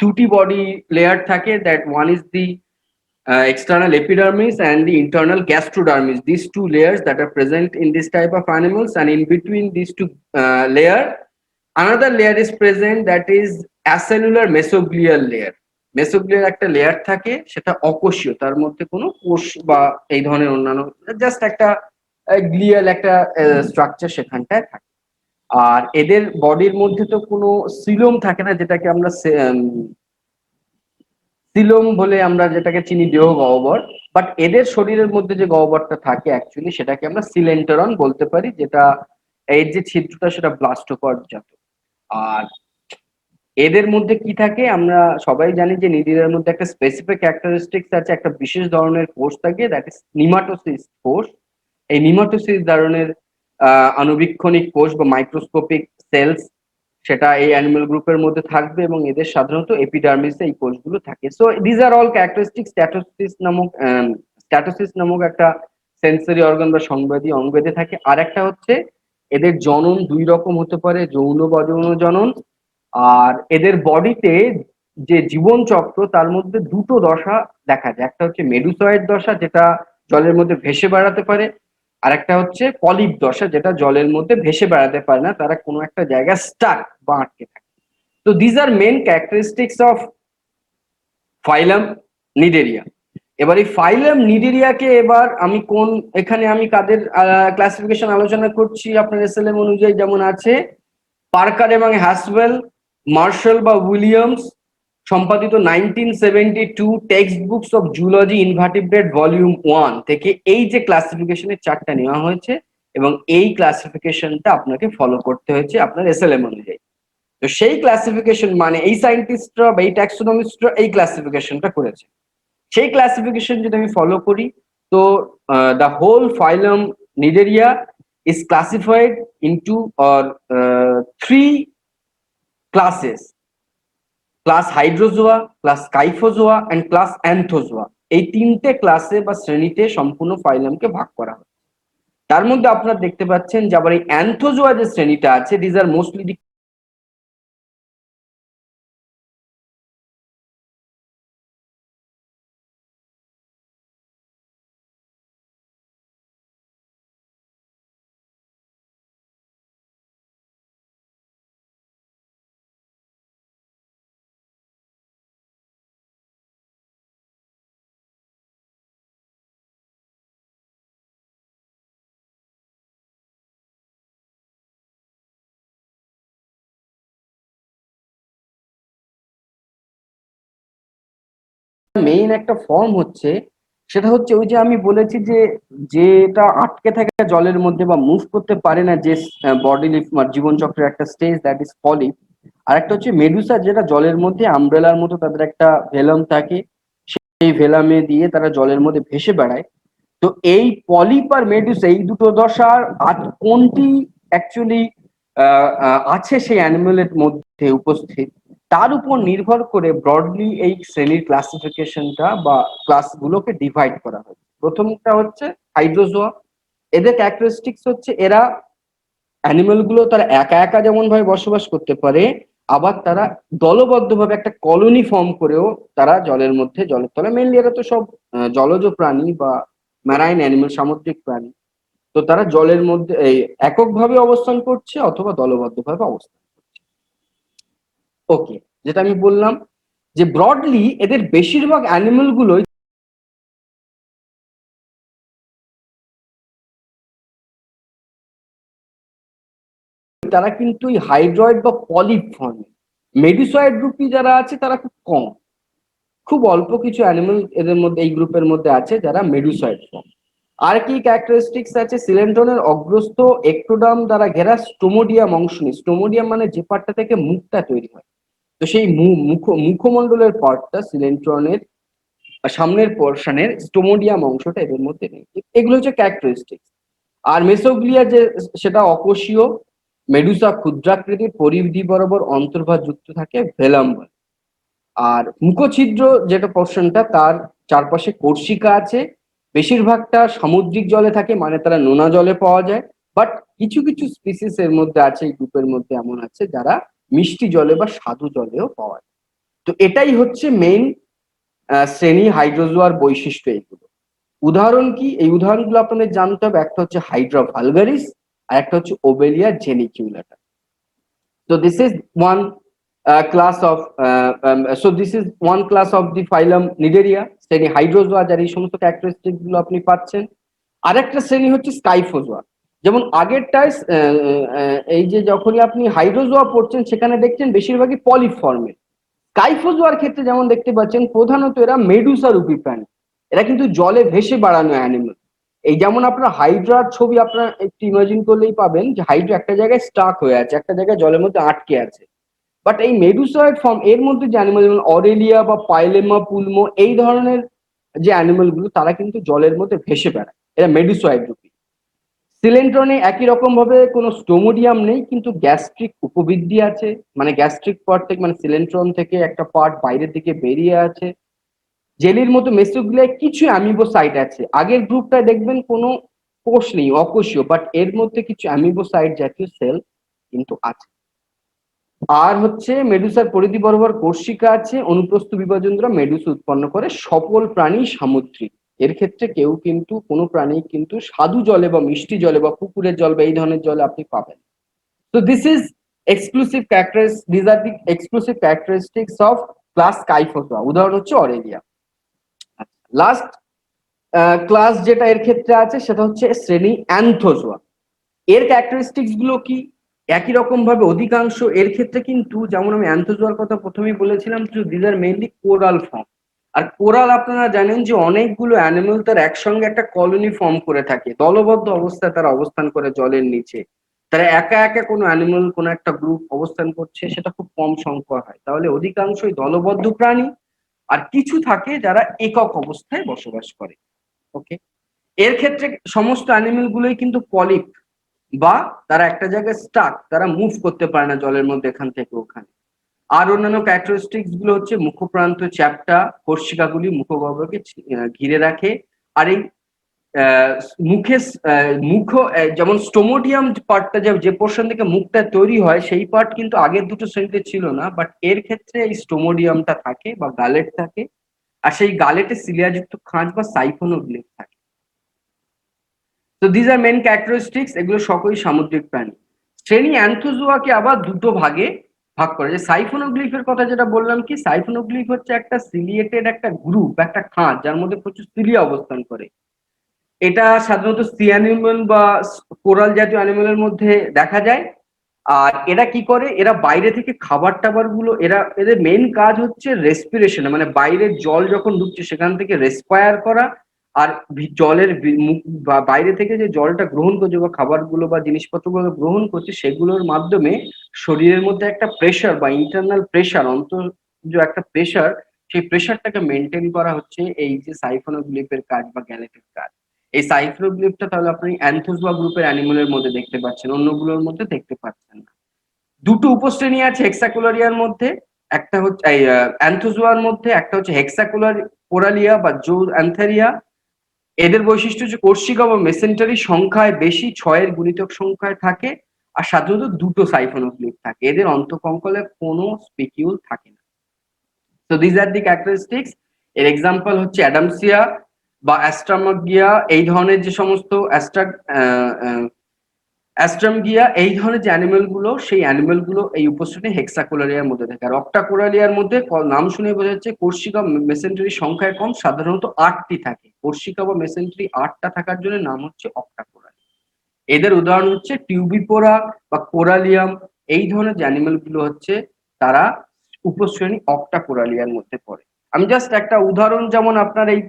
দুটি বডি লেয়ার থাকে, that one is the external epidermis and the internal gastrodermis. These two layers that are present in this type of animals, and in between these two layer, another layer is present, that is acellular mesoglial layer. মেসোগ্লিয়ার একটা layer থাকে, সেটা অকোষীয়, তার মধ্যে কোনো কোষ বা এই ধরনের অন্যান্য জাস্ট একটা গ্লিয়াল একটা স্ট্রাকচার সেখানটায় থাকে। আর এদের বডির মধ্যে তো কোনো সিলোম থাকে না, যেটাকে আমরা সিলোম বলে আমরা যেটাকে চিনি দেহ গহ্বর, বাট এদের শরীরের মধ্যে যে গহ্বরটা থাকে অ্যাকচুয়ালি সেটাকে আমরা সিলেন্টারন বলতে পারি, যেটা এর যে ছিদ্রটা সেটা ব্লাস্টোপর্জাত। আর এদের মধ্যে কি থাকে আমরা সবাই জানি, যে নিডিলের মধ্যে একটা স্পেসিফিক ক্যারেক্টারিস্টিক্স আছে, একটা বিশেষ ধরনের কোষ থাকে, দ্যাট ইজ নিমাটোসিস কোষ। এই নিমাটোসিস ধরনের আণুবীক্ষণিক কোষ বা মাইক্রোস্কোপিক সেলস, সেটা এই অ্যানিমাল গ্রুপের মধ্যে থাকবে, এবং এদের সাধারণত এপিডার্মিসে এই কোষগুলো থাকে। So these are all characteristic statocyst নামক একটা সেন্সরি অর্গান বা সংবেদী অঙ্গ এদের থাকে। আর একটা হচ্ছে এদের জনন দুই রকম হতে পারে, যৌন বা অযৌন জনন। আর এদের বডিতে যে জীবন চক্র, তার মধ্যে দুটো দশা দেখা যায়, একটা হচ্ছে মেডুসয়েড দশা, যেটা জলের মধ্যে ভেসে বেড়াতে পারে, আর একটা হচ্ছে পলিপ দশা, যেটা জলের মধ্যে ভেসে বেড়াতে পারে না, তারা কোনো একটা জায়গায় স্টাক বা আটকে থাকে। তো these are main characteristics of phylum Cnidaria. এবার এই ফাইলাম নিডেরিয়াকে এবার আমি কোন, এখানে আমি কাদের ক্লাসিফিকেশন আলোচনা করছি আপনার এসএলএম অনুযায়ী, যেমন আছে পার্কার এবং হ্যাসওয়েল, মার্শাল বা উইলিয়ামস সম্পাদিত 1972 text books of zoology invertebrate volume 1 থেকে এই যে ক্লাসিফিকেশনের চার্টটা নেওয়া হয়েছে, এবং এই ক্লাসিফিকেশনটা আপনাকে ফলো করতে হয়েছে আপনার এসএলএম অনুযায়ী। তো সেই ক্লাসিফিকেশন মানে এই সায়েন্টিস্টরা বা এই ট্যাক্সোনমিস্টরা এই ক্লাসিফিকেশনটা করেছে। সেই ক্লাসিফিকেশন যদি আমি ফলো করি, তো the whole phylum Cnidaria is classified into or three classes: class Hydrozoa, class Scyphozoa and class Anthozoa. এই তিনটে ক্লাসে বা শ্রেণীতে সম্পূর্ণ ফাইলামকে ভাগ করা হয়। তার মধ্যে আপনারা দেখতে পাচ্ছেন যে আবার এই অ্যান্থোজোয়া যে শ্রেণীটা আছে, দিজ আর মোস্টলি মেইন একটা ফর্ম হচ্ছে, সেটা হচ্ছে ওই যে আমি বলেছি যে যেটা আটকে থাকে জলের মধ্যে বা মুভ করতে পারে না, যে বডি জীবন চক্রের একটা স্টেজ, দ্যাট ইজ পলিপ। আর একটা হচ্ছে মেডুসা, যেটা জলের মধ্যে আমব্রেলার মতো তাদের একটা ভেলম থাকে, সেই ভেলামে দিয়ে তারা জলের মধ্যে ভেসে বেড়ায়। তো এই পলিপ আর মেডুসা এই দুটো দশার কোনটি অ্যাকচুয়ালি আছে সেই অ্যানিমেলের মধ্যে উপস্থিত, তার উপর নির্ভর করে ব্রডলি এই শ্রেণীর ক্লাসিফিকেশনটা বা ক্লাসগুলোকে ডিভাইড করা হয়। প্রথমটা হচ্ছে হাইড্রোজোয়া। এদের ক্যারেক্টারিস্টিক্স হচ্ছে এরা অ্যানিমেল গুলো তারা একা একা যেমন ভাবে বসবাস করতে পারে, আবার তারা দলবদ্ধভাবে একটা কলোনি ফর্ম করেও তারা জলের মধ্যে, জলের তলে মেনলি এরা তো সব জলজ প্রাণী বা ম্যারাইন অ্যানিমেল, সামুদ্রিক প্রাণী। তো তারা জলের মধ্যে এই এককভাবে অবস্থান করছে অথবা দলবদ্ধভাবে অবস্থান করছে। ওকে, যেটা আমি বললাম যে ব্রডলি এদের বেশিরভাগ অ্যানিমেল গুলোই তারা কিন্তু এই হাইড্রয়েড বা পলিপ ফর্মে। মেডুসয়েড রূপী যারা আছে তারা খুব কম, খুব অল্প কিছু অ্যানিমেল এদের মধ্যে, এই গ্রুপের মধ্যে আছে যারা মেডুসয়েড ফর্ম। আর কি ক্যারেক্টারিস্টিক্স আছে, সিলেন্ট্রনের অগ্রস্থ একটোডাম দ্বারা ঘেরা স্টোমোডিয়াম অংশ নেই। স্টোমোডিয়াম মানে যে পার্টটা থেকে মুখটা তৈরি হয়, তো সেই মুখমণ্ডলের পার্টটা সিলেন্ট্রনের সামনের পোর্শনের স্টোমোডিয়াম অংশটা এদের মধ্যে নেই। এগুলো হচ্ছে ক্যারেক্টারিস্টিক্স। আর মেসোগ্লিয়া যে সেটা অকোষীয়, মেডুসা ক্ষুদ্রাকৃতির, পরিধি বরাবর অন্তর্ভাগ যুক্ত থাকে ভেলাম বলে। আর মুখছিদ্র যেটা পোর্শনটা, তার চারপাশে কোর্সিকা আছে। বেশিরভাগটা সামুদ্রিক জলে থাকে, মানে তারা নোনা জলে পাওয়া যায়। বাট কিছু কিছু স্পিসিস এর মধ্যে আছে, এই গ্রুপের মধ্যে এমন আছে যারা মিষ্টি জলে বা স্বাদু জলেও পাওয়া যায়। তো এটাই হচ্ছে মেইন শ্রেণী হাইড্রোজোয়ার বৈশিষ্ট্য এইগুলো। উদাহরণ কি, এই উদাহরণগুলো আপনাদের জানতে হবে। একটা হচ্ছে হাইড্রা ভালগারিস, আর একটা হচ্ছে ওবেলিয়া জেনিকিউলাটা। So this is one class of so this is one class of the phylum Nidaria, শ্রেণী হাইড্রোজোয়া, যার এই সমস্ত ক্যারেক্টারিস্টিক গুলো আপনি পাচ্ছেন। আরেকটা শ্রেণী হচ্ছে স্কাইফোজোয়া। যেমন আগেরটায় এই যে যখনই আপনি হাইড্রোজোয়া পড়ছেন সেখানে দেখছেন বেশিরভাগই পলিপ ফর্মের। স্কাইফোজোয়ার ক্ষেত্রে যেমন দেখতে পাচ্ছেন প্রধানত এরা মেডুসা রূপী প্রাণী, এরা কিন্তু জলে ভেসে বেড়ানো অ্যানিমেল। এই যেমন আপনার হাইড্রার ছবি আপনার একটু ইমাজিন করলেই পাবেন যে হাইড্রা একটা জায়গায় স্টাক হয়ে আছে, একটা জায়গায় জলের মধ্যে আটকে আছে। বাট এই মেডুসয়েড ফর্ম এর মধ্যে যে অ্যানিমেল, যেমন অরেলিয়া বা পাইলেমা পুলমো, এই ধরনের যে অ্যানিমেল গুলো তারা কিন্তু জলের মধ্যে ভেসে বেড়ায়, এরা মেডুসয়েড রূপী। সিলেন্ট্রনে একই রকম ভাবে কোনো স্টোমোডিয়াম নেই, কিন্তু গ্যাস্ট্রিক উপবৃদ্ধি আছে, মানে গ্যাস্ট্রিক পার্ট থেকে, মানে সিলেন্ট্রন থেকে একটা পার্ট বাইরের দিকে বেরিয়ে আছে। জেলির মতো মেসোগ্লিয়ায় কিছু অ্যামিবোসাইট আছে। আগের গ্রুপটায় দেখবেন কোনো কোষ নেই, অকোষীয়, বাট এর মধ্যে কিছু অ্যামিবোসাইট জাতীয় সেল কিন্তু আছে। আর হচ্ছে মেডুসার পরিধি বরাবর কোর্সিকা আছে, অনুপ্রস্থ বিভাজন দ্বারা মেডুসা উৎপন্ন করে। সকল প্রাণী সামুদ্রিক, এর ক্ষেত্রে কেউ কিন্তু কোনো প্রাণী কিন্তু স্বাদু জলে বা মিষ্টি জলে বা পুকুরের জল বা এই ধরনের জলে আপনি পাবেন। তো this is exclusive characteristics, this are the exclusive characteristics of class Scyphozoa. উদাহরণ হচ্ছে অরেলিয়া। লাস্ট ক্লাস যেটা এর ক্ষেত্রে আছে সেটা হচ্ছে শ্রেণী অ্যানথোজোয়া। এর ক্যারেক্টারিস্টিক্স গুলো কি, একই রকম ভাবে অধিকাংশ এর ক্ষেত্রে কিন্তু, যেমন আমি অ্যানথোজোয়ার কথা প্রথমেই বলেছিলাম, this are mainly coral form. আর কোরাল আপনারা জানেন যে অনেকগুলো অ্যানিমেল তার একসঙ্গে একটা কলোনি ফর্ম করে থাকে, দলবদ্ধ অবস্থায় তারা অবস্থান করে জলের নিচে। তারা একা একা কোনো অ্যানিমেল, কোনো একটা গ্রুপ অবস্থান করছে সেটা খুব কম সংখ্যা হয়, তাহলে অধিকাংশই দলবদ্ধ প্রাণী। আর কিছু থাকে যারা একক অবস্থায় বসবাস করে। ওকে, এর ক্ষেত্রে সমস্ত অ্যানিমেল গুলোই কিন্তু পলিপ, বা তারা একটা জায়গায় স্টাক, তারা মুভ করতে পারে না জলের মধ্যে এখান থেকে ওখানে। আর অন্যান্য ক্যারেক্টারিস্টিক্স গুলো হচ্ছে মুখপ্রান্ত চ্যাপ্টা, কোর্সিকাগুলি মুখগহ্বরকে ঘিরে রাখে। আর এই আহ, মুখে মুখ যেমন স্টোমোডিয়াম পার্টটা, যে পোর্শন থেকে মুখটা তৈরি হয়, সেই পার্ট কিন্তু আগের দুটো শ্রেণীতে ছিল না, বাট এর ক্ষেত্রে এই স্টোমোডিয়ামটা থাকে বা গালেট থাকে। আর সেই গালেটে সিলিয়াযুক্ত খাঁজ বা সাইফোনোগ্লিফ থাকে। তো দিজ আর মেন ক্যারেক্টারিস্টিক্স, এগুলো সকলই সামুদ্রিক প্রাণী। শ্রেণী অ্যানথোজোয়াকে আবার দুটো ভাগে ভাগ করে। যে সাইফোনোগ্লিফের কথা যেটা বললাম, কি সাইফোনোগ্লিফ হচ্ছে একটা সিলিয়েটেড একটা গ্রুপ, একটা খাঁজ যার মধ্যে প্রচুর সিলিয়া অবস্থান করে। এটা সাধারণত সি অ্যানিমেল বা কোরাল জাতীয় অ্যানিমেলের মধ্যে দেখা যায়। আর এরা কি করে, এরা বাইরে থেকে খাবার টাবার গুলো, এদের মেন কাজ হচ্ছে রেসপিরেশন, মানে বাইরের জল যখন ঢুকছে সেখান থেকে রেসপায়ার করা, আর জলের বাইরে থেকে যে জলটা গ্রহণ করছে বা খাবারগুলো বা জিনিসপত্রগুলো গ্রহণ করছে সেগুলোর মাধ্যমে শরীরের মধ্যে একটা প্রেশার বা ইন্টারনাল প্রেশার, যে একটা প্রেশার, সেই প্রেশারটাকে মেনটেন করা হচ্ছে এই যে সাইফোনোগ্লিফের কাজ বা গ্যালেটের কাজ। এই সাইফোনোগ্লিফটা তাহলে আপনি অ্যানথোজোয়া গ্রুপের অ্যানিমেলের মধ্যে দেখতে পাচ্ছেন, অন্যগুলোর মধ্যে দেখতে পাচ্ছেন না। দুটো উপশ্রেণী আছে হেক্সাকুলারিয়ার মধ্যে, একটা হচ্ছে এই অ্যানথোজোয়ার মধ্যে, একটা হচ্ছে হেক্সাকুলার কোরালিয়া বা জো অ্যান্থেরিয়া। এদের বৈশিষ্ট্য হচ্ছে কোর্সিকা বা মেসেন্টারি সংখ্যায় বেশি, 6-এর গুণিতক সংখ্যায় থাকে, আর সাধারণত দুটো সাইফোনোগ্লিফ থাকে, এদের অন্তঃকঙ্কলে কোনো স্পিকিউল থাকে না। তো দিস আর দি ক্যারেক্টারিস্টিক্স। এর এক্সাম্পল হচ্ছে অ্যাডামসিয়া বা অ্যাস্ট্রামাগিয়া, এই ধরনের যে সমস্ত অ্যাস্ট্রামগিয়া, এই ধরনের যে অ্যানিমেল গুলো, সেই অ্যানিমেল গুলো এই উপশ্রেণী হেক্সাকোলারিয়ার মধ্যে থাকে। আর অক্টাকোরালিয়ার মধ্যে নাম শুনে বোঝা যাচ্ছে কোর্সিকা মেসেন্টারি সংখ্যায় কম, সাধারণত 8টি থাকে। কোর্সিকা বা মেসেন্টারি 8টা থাকার জন্য নাম হচ্ছে অক্টাকোরালিয়া। এদের উদাহরণ হচ্ছে টিউবিপোরা বা কোরালিয়াম, এই ধরনের যে অ্যানিমেল গুলো হচ্ছে তারা উপশ্রেণী অক্টাকোরালিয়ার মধ্যে পড়ে। আমি জাস্ট একটা উদাহরণ, যেমন আপনার এই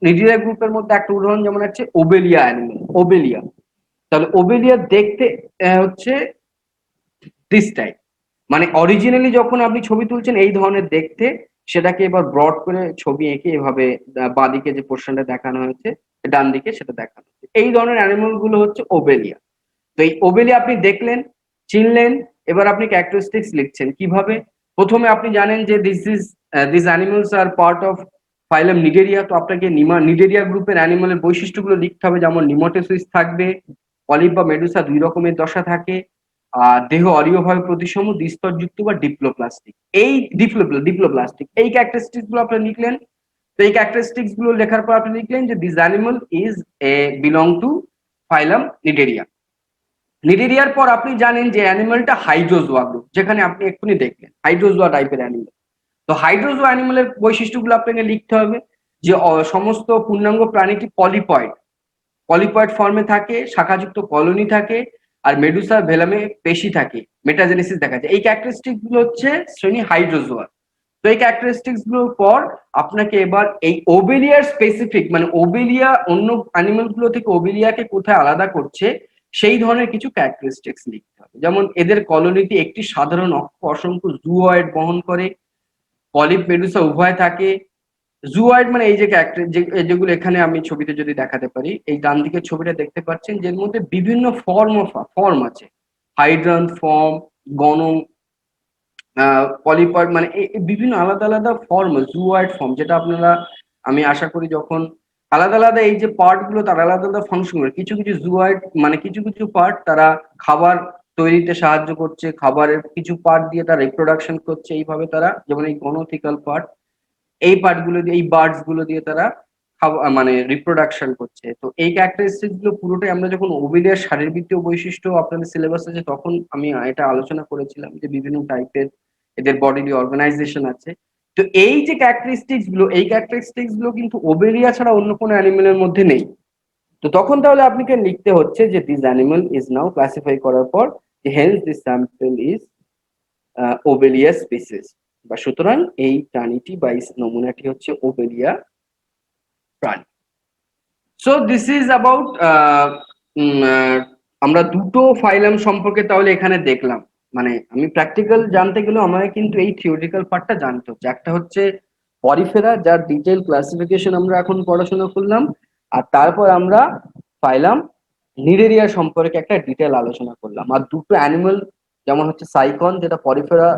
নিডিরিয়া গ্রুপের মধ্যে একটা উদাহরণ যেমন হচ্ছে ওবেলিয়া অ্যানিমেল, ওবেলিয়া। তাহলে ওবেলিয়া দেখতে হচ্ছে দিস টাইপ, মানে অরিজিনালি যখন আপনি ছবি তুলছেন এই ধরনের দেখতে, সেটাকে এবার ব্রড করে ছবি এঁকে এভাবে বাঁদিকে যে পোর্শনটা দেখানো হয়েছে, ডান দিকে সেটা দেখানো হয়েছে। এই ধরনের অ্যানিমেল গুলো হচ্ছে ওবেলিয়া। তো এই ওবেলিয়া আপনি দেখলেন, চিনলেন, এবার আপনি ক্যারেক্টারিস্টিক্স লিখছেন কিভাবে। প্রথমে আপনি জানেন যে this animals are part of phylum Cnidaria. তো আপনাকে নিডেরিয়া গ্রুপের অ্যানিমেলের বৈশিষ্ট্যগুলো লিখতে হবে, যেমন নিমোটেসিস থাকবে, পলিপ বা মেডুসা 2 রকমের দশা থাকে, দেহ অরীয়ভাবে প্রতিসম, দ্বিস্তরযুক্ত বা ডিপ্লোপ্লাস্টিক। এই ডিপ্লোপ্লাস্টিক এই ক্যারেক্টারিস্টিক্স গুলো আপনি লিখলেন। তো এই ক্যারেক্টারিস্টিক্স গুলো লেখার পর আপনি লিখলেন যে this animal is belong to phylum Cnidaria. নিডেরিয়ার পর আপনি জানেন যে অ্যানিমালটা হাইড্রোজোয়া গ্রুপ, যেখানে আপনি এক্ষুনি দেখলেন হাইড্রোজোয়া টাইপের অ্যানিমাল। তো হাইড্রোজোয়া অ্যানিমালের বৈশিষ্ট্যগুলো আপনাকে লিখতে হবে, যে সমস্ত পূর্ণাঙ্গ প্রাণীটি পলিপয়েড, পলিপয়েড ফর্মে থাকে, শাখাযুক্ত কলোনি থাকে, আর মেডুসা ভেলামে পেশি থাকে, মেটাজেনেসিস দেখা যায়। এই ক্যারেক্টারিস্টিক গুলো হচ্ছে শ্রেণী হাইড্রোজোয়া। তো এই ক্যারেক্টারিস্টিক্স গুলোর পর আপনাকে এবার এই ওবেলিয়ার স্পেসিফিক, মানে ওবেলিয়া অন্য অ্যানিমেল গুলো থেকে ওবেলিয়াকে কোথায় আলাদা করছে, সেই ধরনের কিছু ক্যারেক্টারিস্টিক্স লিখতে হবে। যেমন এদের কলোনিটি একটি সাধারণ অসংখ্য জুঅয়েড বহন করে, পলিপ মেডুসা উভয় থাকে। জুঅয়েড মানে এই যে ক্যারেক্টার যেগুলো এখানে আমি ছবিতে যদি দেখাতে পারি, এই ডান দিকের ছবিটা দেখতে পাচ্ছেন, যের মধ্যে বিভিন্ন ফর্ম আছে, হাইড্রান্ট ফর্ম, গণ, পলিপয়েড, মানে বিভিন্ন আলাদা আলাদা ফর্ম, জুঅয়েড ফর্ম, যেটা আপনারা, আমি আশা করি যখন আলাদা আলাদা এই যে পার্ট গুলো তার আলাদা আলাদা ফাংশন করে, কিছু কিছু জুঅয়েড মানে কিছু কিছু পার্ট তারা খাবার তৈরিতে সাহায্য করছে, খাবারের কিছু পার্ট দিয়ে তারা রিপ্রোডাকশন করছে, এইভাবে তারা, যেমন এই গণথিক্যাল পার্ট, এই পার্ট গুলো দিয়ে, এই বার্ডস গুলো দিয়ে তারা মানে রিপ্রোডাকশন করছে। তো এই ক্যারেক্টারিস্টিক গুলো পুরোটাই আমরা যখন ওভিডের শারীরবৃত্তীয় বৈশিষ্ট্য আপনাদের সিলেবাস আছে তখন আমি এটা আলোচনা করেছিলাম, যে বিভিন্ন টাইপের এদের বডির অর্গানাইজেশন আছে। তো এই যে ক্যারেক্টারিস্টিক্স গুলো, এই ক্যারেক্টারিস্টিক্স গুলো কিন্তু ওবেরিয়া ছাড়া অন্য কোনো অ্যানিমেলের মধ্যে নেই। তো তখন তাহলে আপনাকে লিখতে হচ্ছে যে this animal is now classify করার পর, যে hence this sample is Obelia species, বা সুতরাং এই প্রাণীটি বা এই নমুনাটি হচ্ছে ওবেলিয়া প্রাণী। সো দিস ইজ অ্যাবাউট, আমরা দুটো ফাইলাম সম্পর্কে তাহলে এখানে দেখলাম। মানে আমি প্র্যাকটিক্যাল জানতে গেলেও আমাকে কিন্তু এই থিওরিটিক্যাল পার্টটা জানতে হচ্ছে। একটা হচ্ছে পরিফেরা, যার ডিটেল ক্লাসিফিকেশন আমরা এখন পড়াশোনা করলাম, আর তারপর আমরা ফাইলাম নিডেরিয়া সম্পর্কে একটা ডিটেল আলোচনা করলাম। আর দুটো অ্যানিমাল, যেমন হচ্ছে সাইকন যেটা পরিফেরা,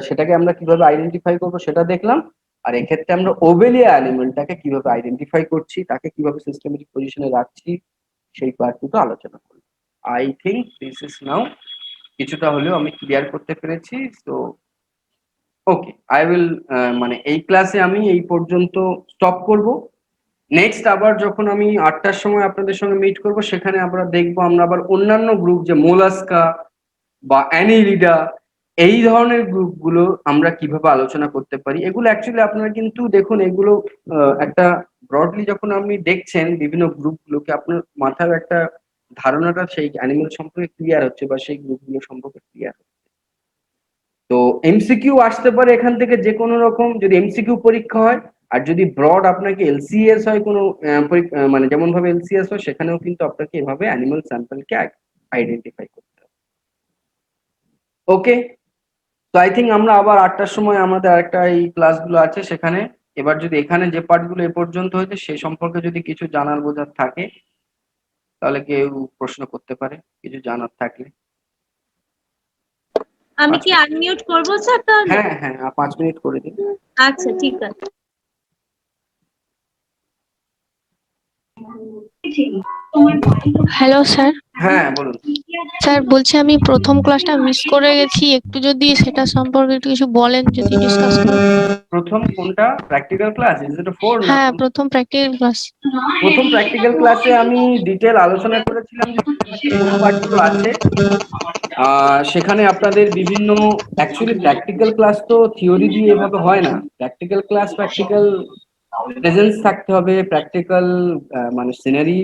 সেটাকে আমরা কিভাবে আইডেন্টিফাই করবো সেটা দেখলাম। আর এক্ষেত্রে আমরা ওবেলিয়া অ্যানিমেলটাকে কিভাবে আইডেন্টিফাই করছি, তাকে কিভাবে সিস্টেমেটিক পজিশনে রাখছি, সেই পার্ট দুটো আলোচনা করলাম। I think this is now কিছুটা হলেও আমি ক্লিয়ার করতে পেরেছি। তো ওকে, আই উইল, মানে এই ক্লাসে আমি এই পর্যন্ত স্টপ করব। নেক্সট আবার যখন আমি 8টার সময় আপনাদের সঙ্গে মিট করব, সেখানে আমরা দেখবো আমরা আবার অন্যান্য গ্রুপ, যে মোলাস্কা বা অ্যানিলিডা, এই ধরনের গ্রুপগুলো আমরা কিভাবে আলোচনা করতে পারি। এগুলো অ্যাকচুয়ালি আপনারা কিন্তু দেখুন, এগুলো একটা ব্রডলি যখন আপনি দেখছেন বিভিন্ন গ্রুপগুলোকে, আপনার মাথায় একটা ধারণাটা সেই অ্যানিমেল সম্পর্কে ক্লিয়ার হচ্ছে বা সেই গ্রুপগুলো সম্পর্কে ক্লিয়ার হচ্ছে। তো এমসিকিউ আসতে পারে এখান থেকে যে কোনো রকম, যদি এমসিকিউ পরীক্ষা হয়, আর যদি ব্রড আপনাকে এলসিএস হয় কোনো মানে যেমন ভাবে এলসিএস হয়, সেখানেও কিন্তু আপনাকে এভাবে অ্যানিমাল স্যাম্পলকে আইডেন্টিফাই করতে হবে। ওকে, তো আই থিঙ্ক আমরা আবার 8টার সময় আমাদের আরেকটা এই ক্লাসগুলো আছে সেখানে। এবার যদি এখানে যে পার্টগুলো এ পর্যন্ত হয়েছে সে সম্পর্কে যদি কিছু জানার বোঝার থাকে তাহলে কেউ প্রশ্ন করতে পারে কিছু জানার থাকলে। আমি কি আনমিউট করবো স্যার তাহলে? হ্যাঁ হ্যাঁ, 5 মিনিট করে দিন। আচ্ছা ঠিক আছে। Hello sir. হ্যাঁ বলুন। স্যার বলছি আমি প্রথম ক্লাসটা মিস করে গেছি, একটু যদি সেটা সম্পর্কে একটু কিছু বলেন, যদি ডিসকাস করেন। প্রথম কোনটা? প্র্যাকটিক্যাল ক্লাস ইজ 4 না? হ্যাঁ, প্রথম প্র্যাকটিক্যাল ক্লাস। প্রথম প্র্যাকটিক্যাল ক্লাসে আমি ডিটেল আলোচনা করেছিলাম যে কোন পার্টগুলো আছে। সেখানে আপনাদের বিভিন্ন অ্যাকচুয়ালি প্র্যাকটিক্যাল ক্লাস তো থিওরি দিয়ে এভাবে হয় না। প্র্যাকটিক্যাল ক্লাস প্র্যাকটিক্যাল প্রেজেন্স থাকতে হবে, প্র্যাকটিক্যাল মানে সিনারি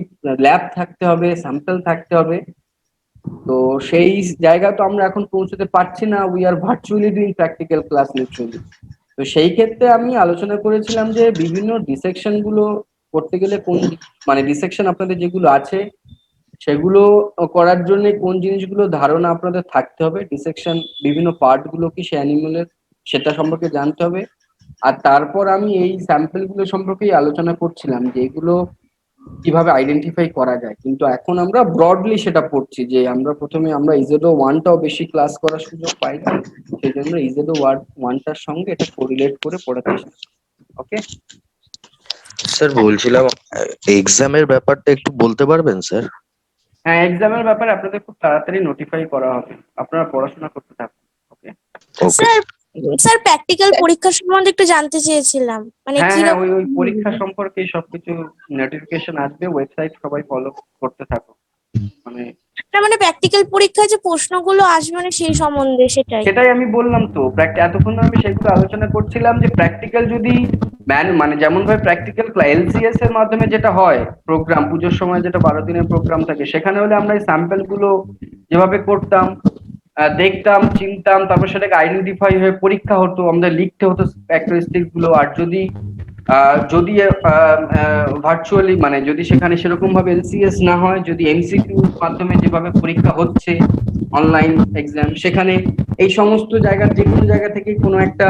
ল্যাব থাকতে হবে, স্যাম্পল থাকতে হবে। তো সেই জায়গা তো আমরা এখন পৌঁছতে পারছি না। We are virtually doing practical class literally. তো সেই ক্ষেত্রে আমি আলোচনা করেছিলাম যে বিভিন্ন ডিসেকশন গুলো করতে গেলে কোন মানে ডিসেকশন আপনাদের যেগুলো আছে সেগুলো করার জন্য কোন জিনিসগুলো ধারণা আপনাদের থাকতে হবে, ডিসেকশন বিভিন্ন পার্ট গুলো কি সে অ্যানিমেলের সেটা সম্পর্কে জানতে হবে। আর তারপর আমি এই স্যাম্পল গুলো সম্পর্কেই আলোচনা করছিলাম যে এগুলো কিভাবে আইডেন্টিফাই করা যায়। কিন্তু এখন আমরা ব্রডলি সেটা পড়ছি যে আমরা প্রথমে আমরা ইজেডো 1টাও বেশি ক্লাস করার সুযোগ পাই না, সেই জন্য ইজেডো 1টার সঙ্গে এটা কোরিলেট করে পড়ার চেষ্টা। ওকে স্যার বলছিলাম এক্সামের ব্যাপারটা একটু বলতে পারবেন স্যার? হ্যাঁ, এক্সামের ব্যাপারে আপনাদের খুব তাড়াতাড়ি নোটিফাই করা হবে, আপনারা পড়াশোনা করতে থাকুন। ওকে ওকে স্যার স্যার প্র্যাকটিক্যাল পরীক্ষার সম্বন্ধে একটু জানতে চেয়েছিলাম, মানে হ্যাঁ কি হ্যাঁ, ওই পরীক্ষা সম্পর্কে সবকিছু নোটিফিকেশন আসবে, ওয়েবসাইট সবাই ফলো করতে থাকো। মানে মানে প্র্যাকটিক্যাল পরীক্ষায় যে প্রশ্নগুলো আসবে মানে সেই সম্বন্ধে সেটাই। সেটাই আমি বললাম তো, এতক্ষণ আমি সেগুলো আলোচনা করছিলাম যে প্র্যাকটিক্যাল যদি মানে যেমন ভাবে প্র্যাকটিক্যাল এলসিএস এর মাধ্যমে যেটা হয় প্রোগ্রাম, পুজোর সময় যেটা 12 দিনের প্রোগ্রাম থাকে, সেখানে হলে আমরা এই স্যাম্পল গুলো যেভাবে করতাম, দেখতাম, চিনতাম, তারপর সেটাকে আইডেন্টিফাই হয়ে পরীক্ষা হতো, আমাদের লিখতে হতো ক্যারেক্টারিস্টিক গুলো। আর যদি যদি ভার্চুয়ালি মানে যদি সেখানে সেরকম ভাবে এলসিএস না হয়, যদি এমসিকিউ মাধ্যমে যেভাবে পরীক্ষা হচ্ছে অনলাইন এক্সাম, সেখানে এই সমস্ত জায়গার যে কোনো জায়গা থেকে কোনো একটা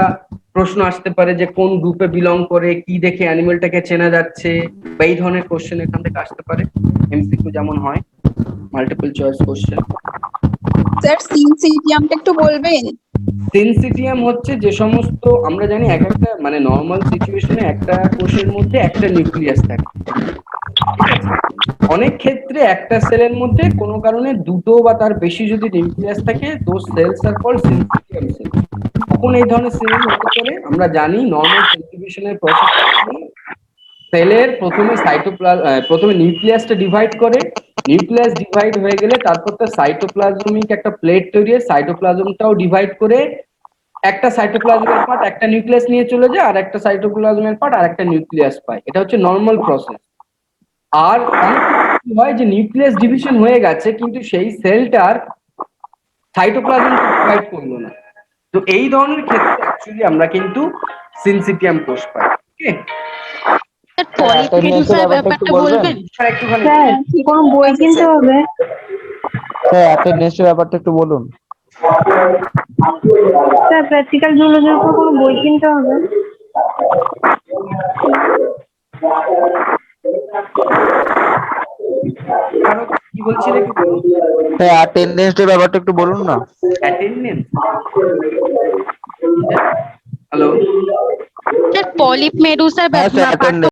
প্রশ্ন আসতে পারে যে কোন গ্রুপে বিলং করে, কি দেখে অ্যানিমেলটাকে চেনা যাচ্ছে, বা এই ধরনের কোশ্চেন এখান থেকে আসতে পারে। এমসিকিউ যেমন হয় মাল্টিপল চয়েস কোশ্চেন। স্যার সিনসিটিয়ামটা একটু বলবেন? সিনসিটিয়াম হচ্ছে যে সমস্ত আমরা জানি এক একটা মানে নর্মাল সিচুয়েশনে একটা কোষের মধ্যে একটা নিউক্লিয়াস থাকে, ঠিক আছে? অনেক ক্ষেত্রে একটা সেলের মধ্যে কোনো কারণে দুটো বা তার বেশি যদি নিউক্লিয়াস থাকে, those cells are called syncytium cell. তখন এই ধরনের সেল হতে পারে। আমরা জানি নর্মাল সেল ডিভিশনের প্রসেস সেলের প্রথমে নিউক্লিয়াসটা ডিভাইড করে, নিউক্লিয়াস ডিভাইড হয়ে গেলে তারপর তার সাইটোপ্লাজমিক একটা প্লেট তৈরি হয়, সাইটোপ্লাজমটাও ডিভাইড করে একটা সাইটোপ্লাজমের পার্ট একটা নিউক্লিয়াস নিয়ে চলে যায়, আর একটা সাইটোপ্লাজমের পার্ট আর একটা নিউক্লিয়াস পায়। এটা হচ্ছে নর্মাল প্রসেস। আর অনেক কি হয় যে নিউক্লিয়াস ডিভিশন হয়ে গেছে কিন্তু সেই সেলটার সাইটোপ্লাজম ডিভাইড করলো না। তো এই ধরনের ক্ষেত্রে অ্যাকচুয়ালি আমরা কিন্তু সিনসিটিয়াম কোষ পাই। ওকে পলিফেরোসার ব্যাপারটা বলবেন? স্যার একটুখানি স্যার কোনো বই কিনতে হবে? স্যার অ্যাটেন্ডেন্সের ব্যাপারটা একটু বলুন। স্যার প্র্যাকটিক্যাল জুলজির উপর কোনো বই কিনতে হবে? আরো কি বলছিলে একটু বলুন। স্যার অ্যাটেন্ডেন্সের ব্যাপারটা একটু বলুন না। অ্যাটেন্ডেন্স, হ্যালো স্যার পলিফেরোসার হ্যাঁ স্যার ব্যাপারটা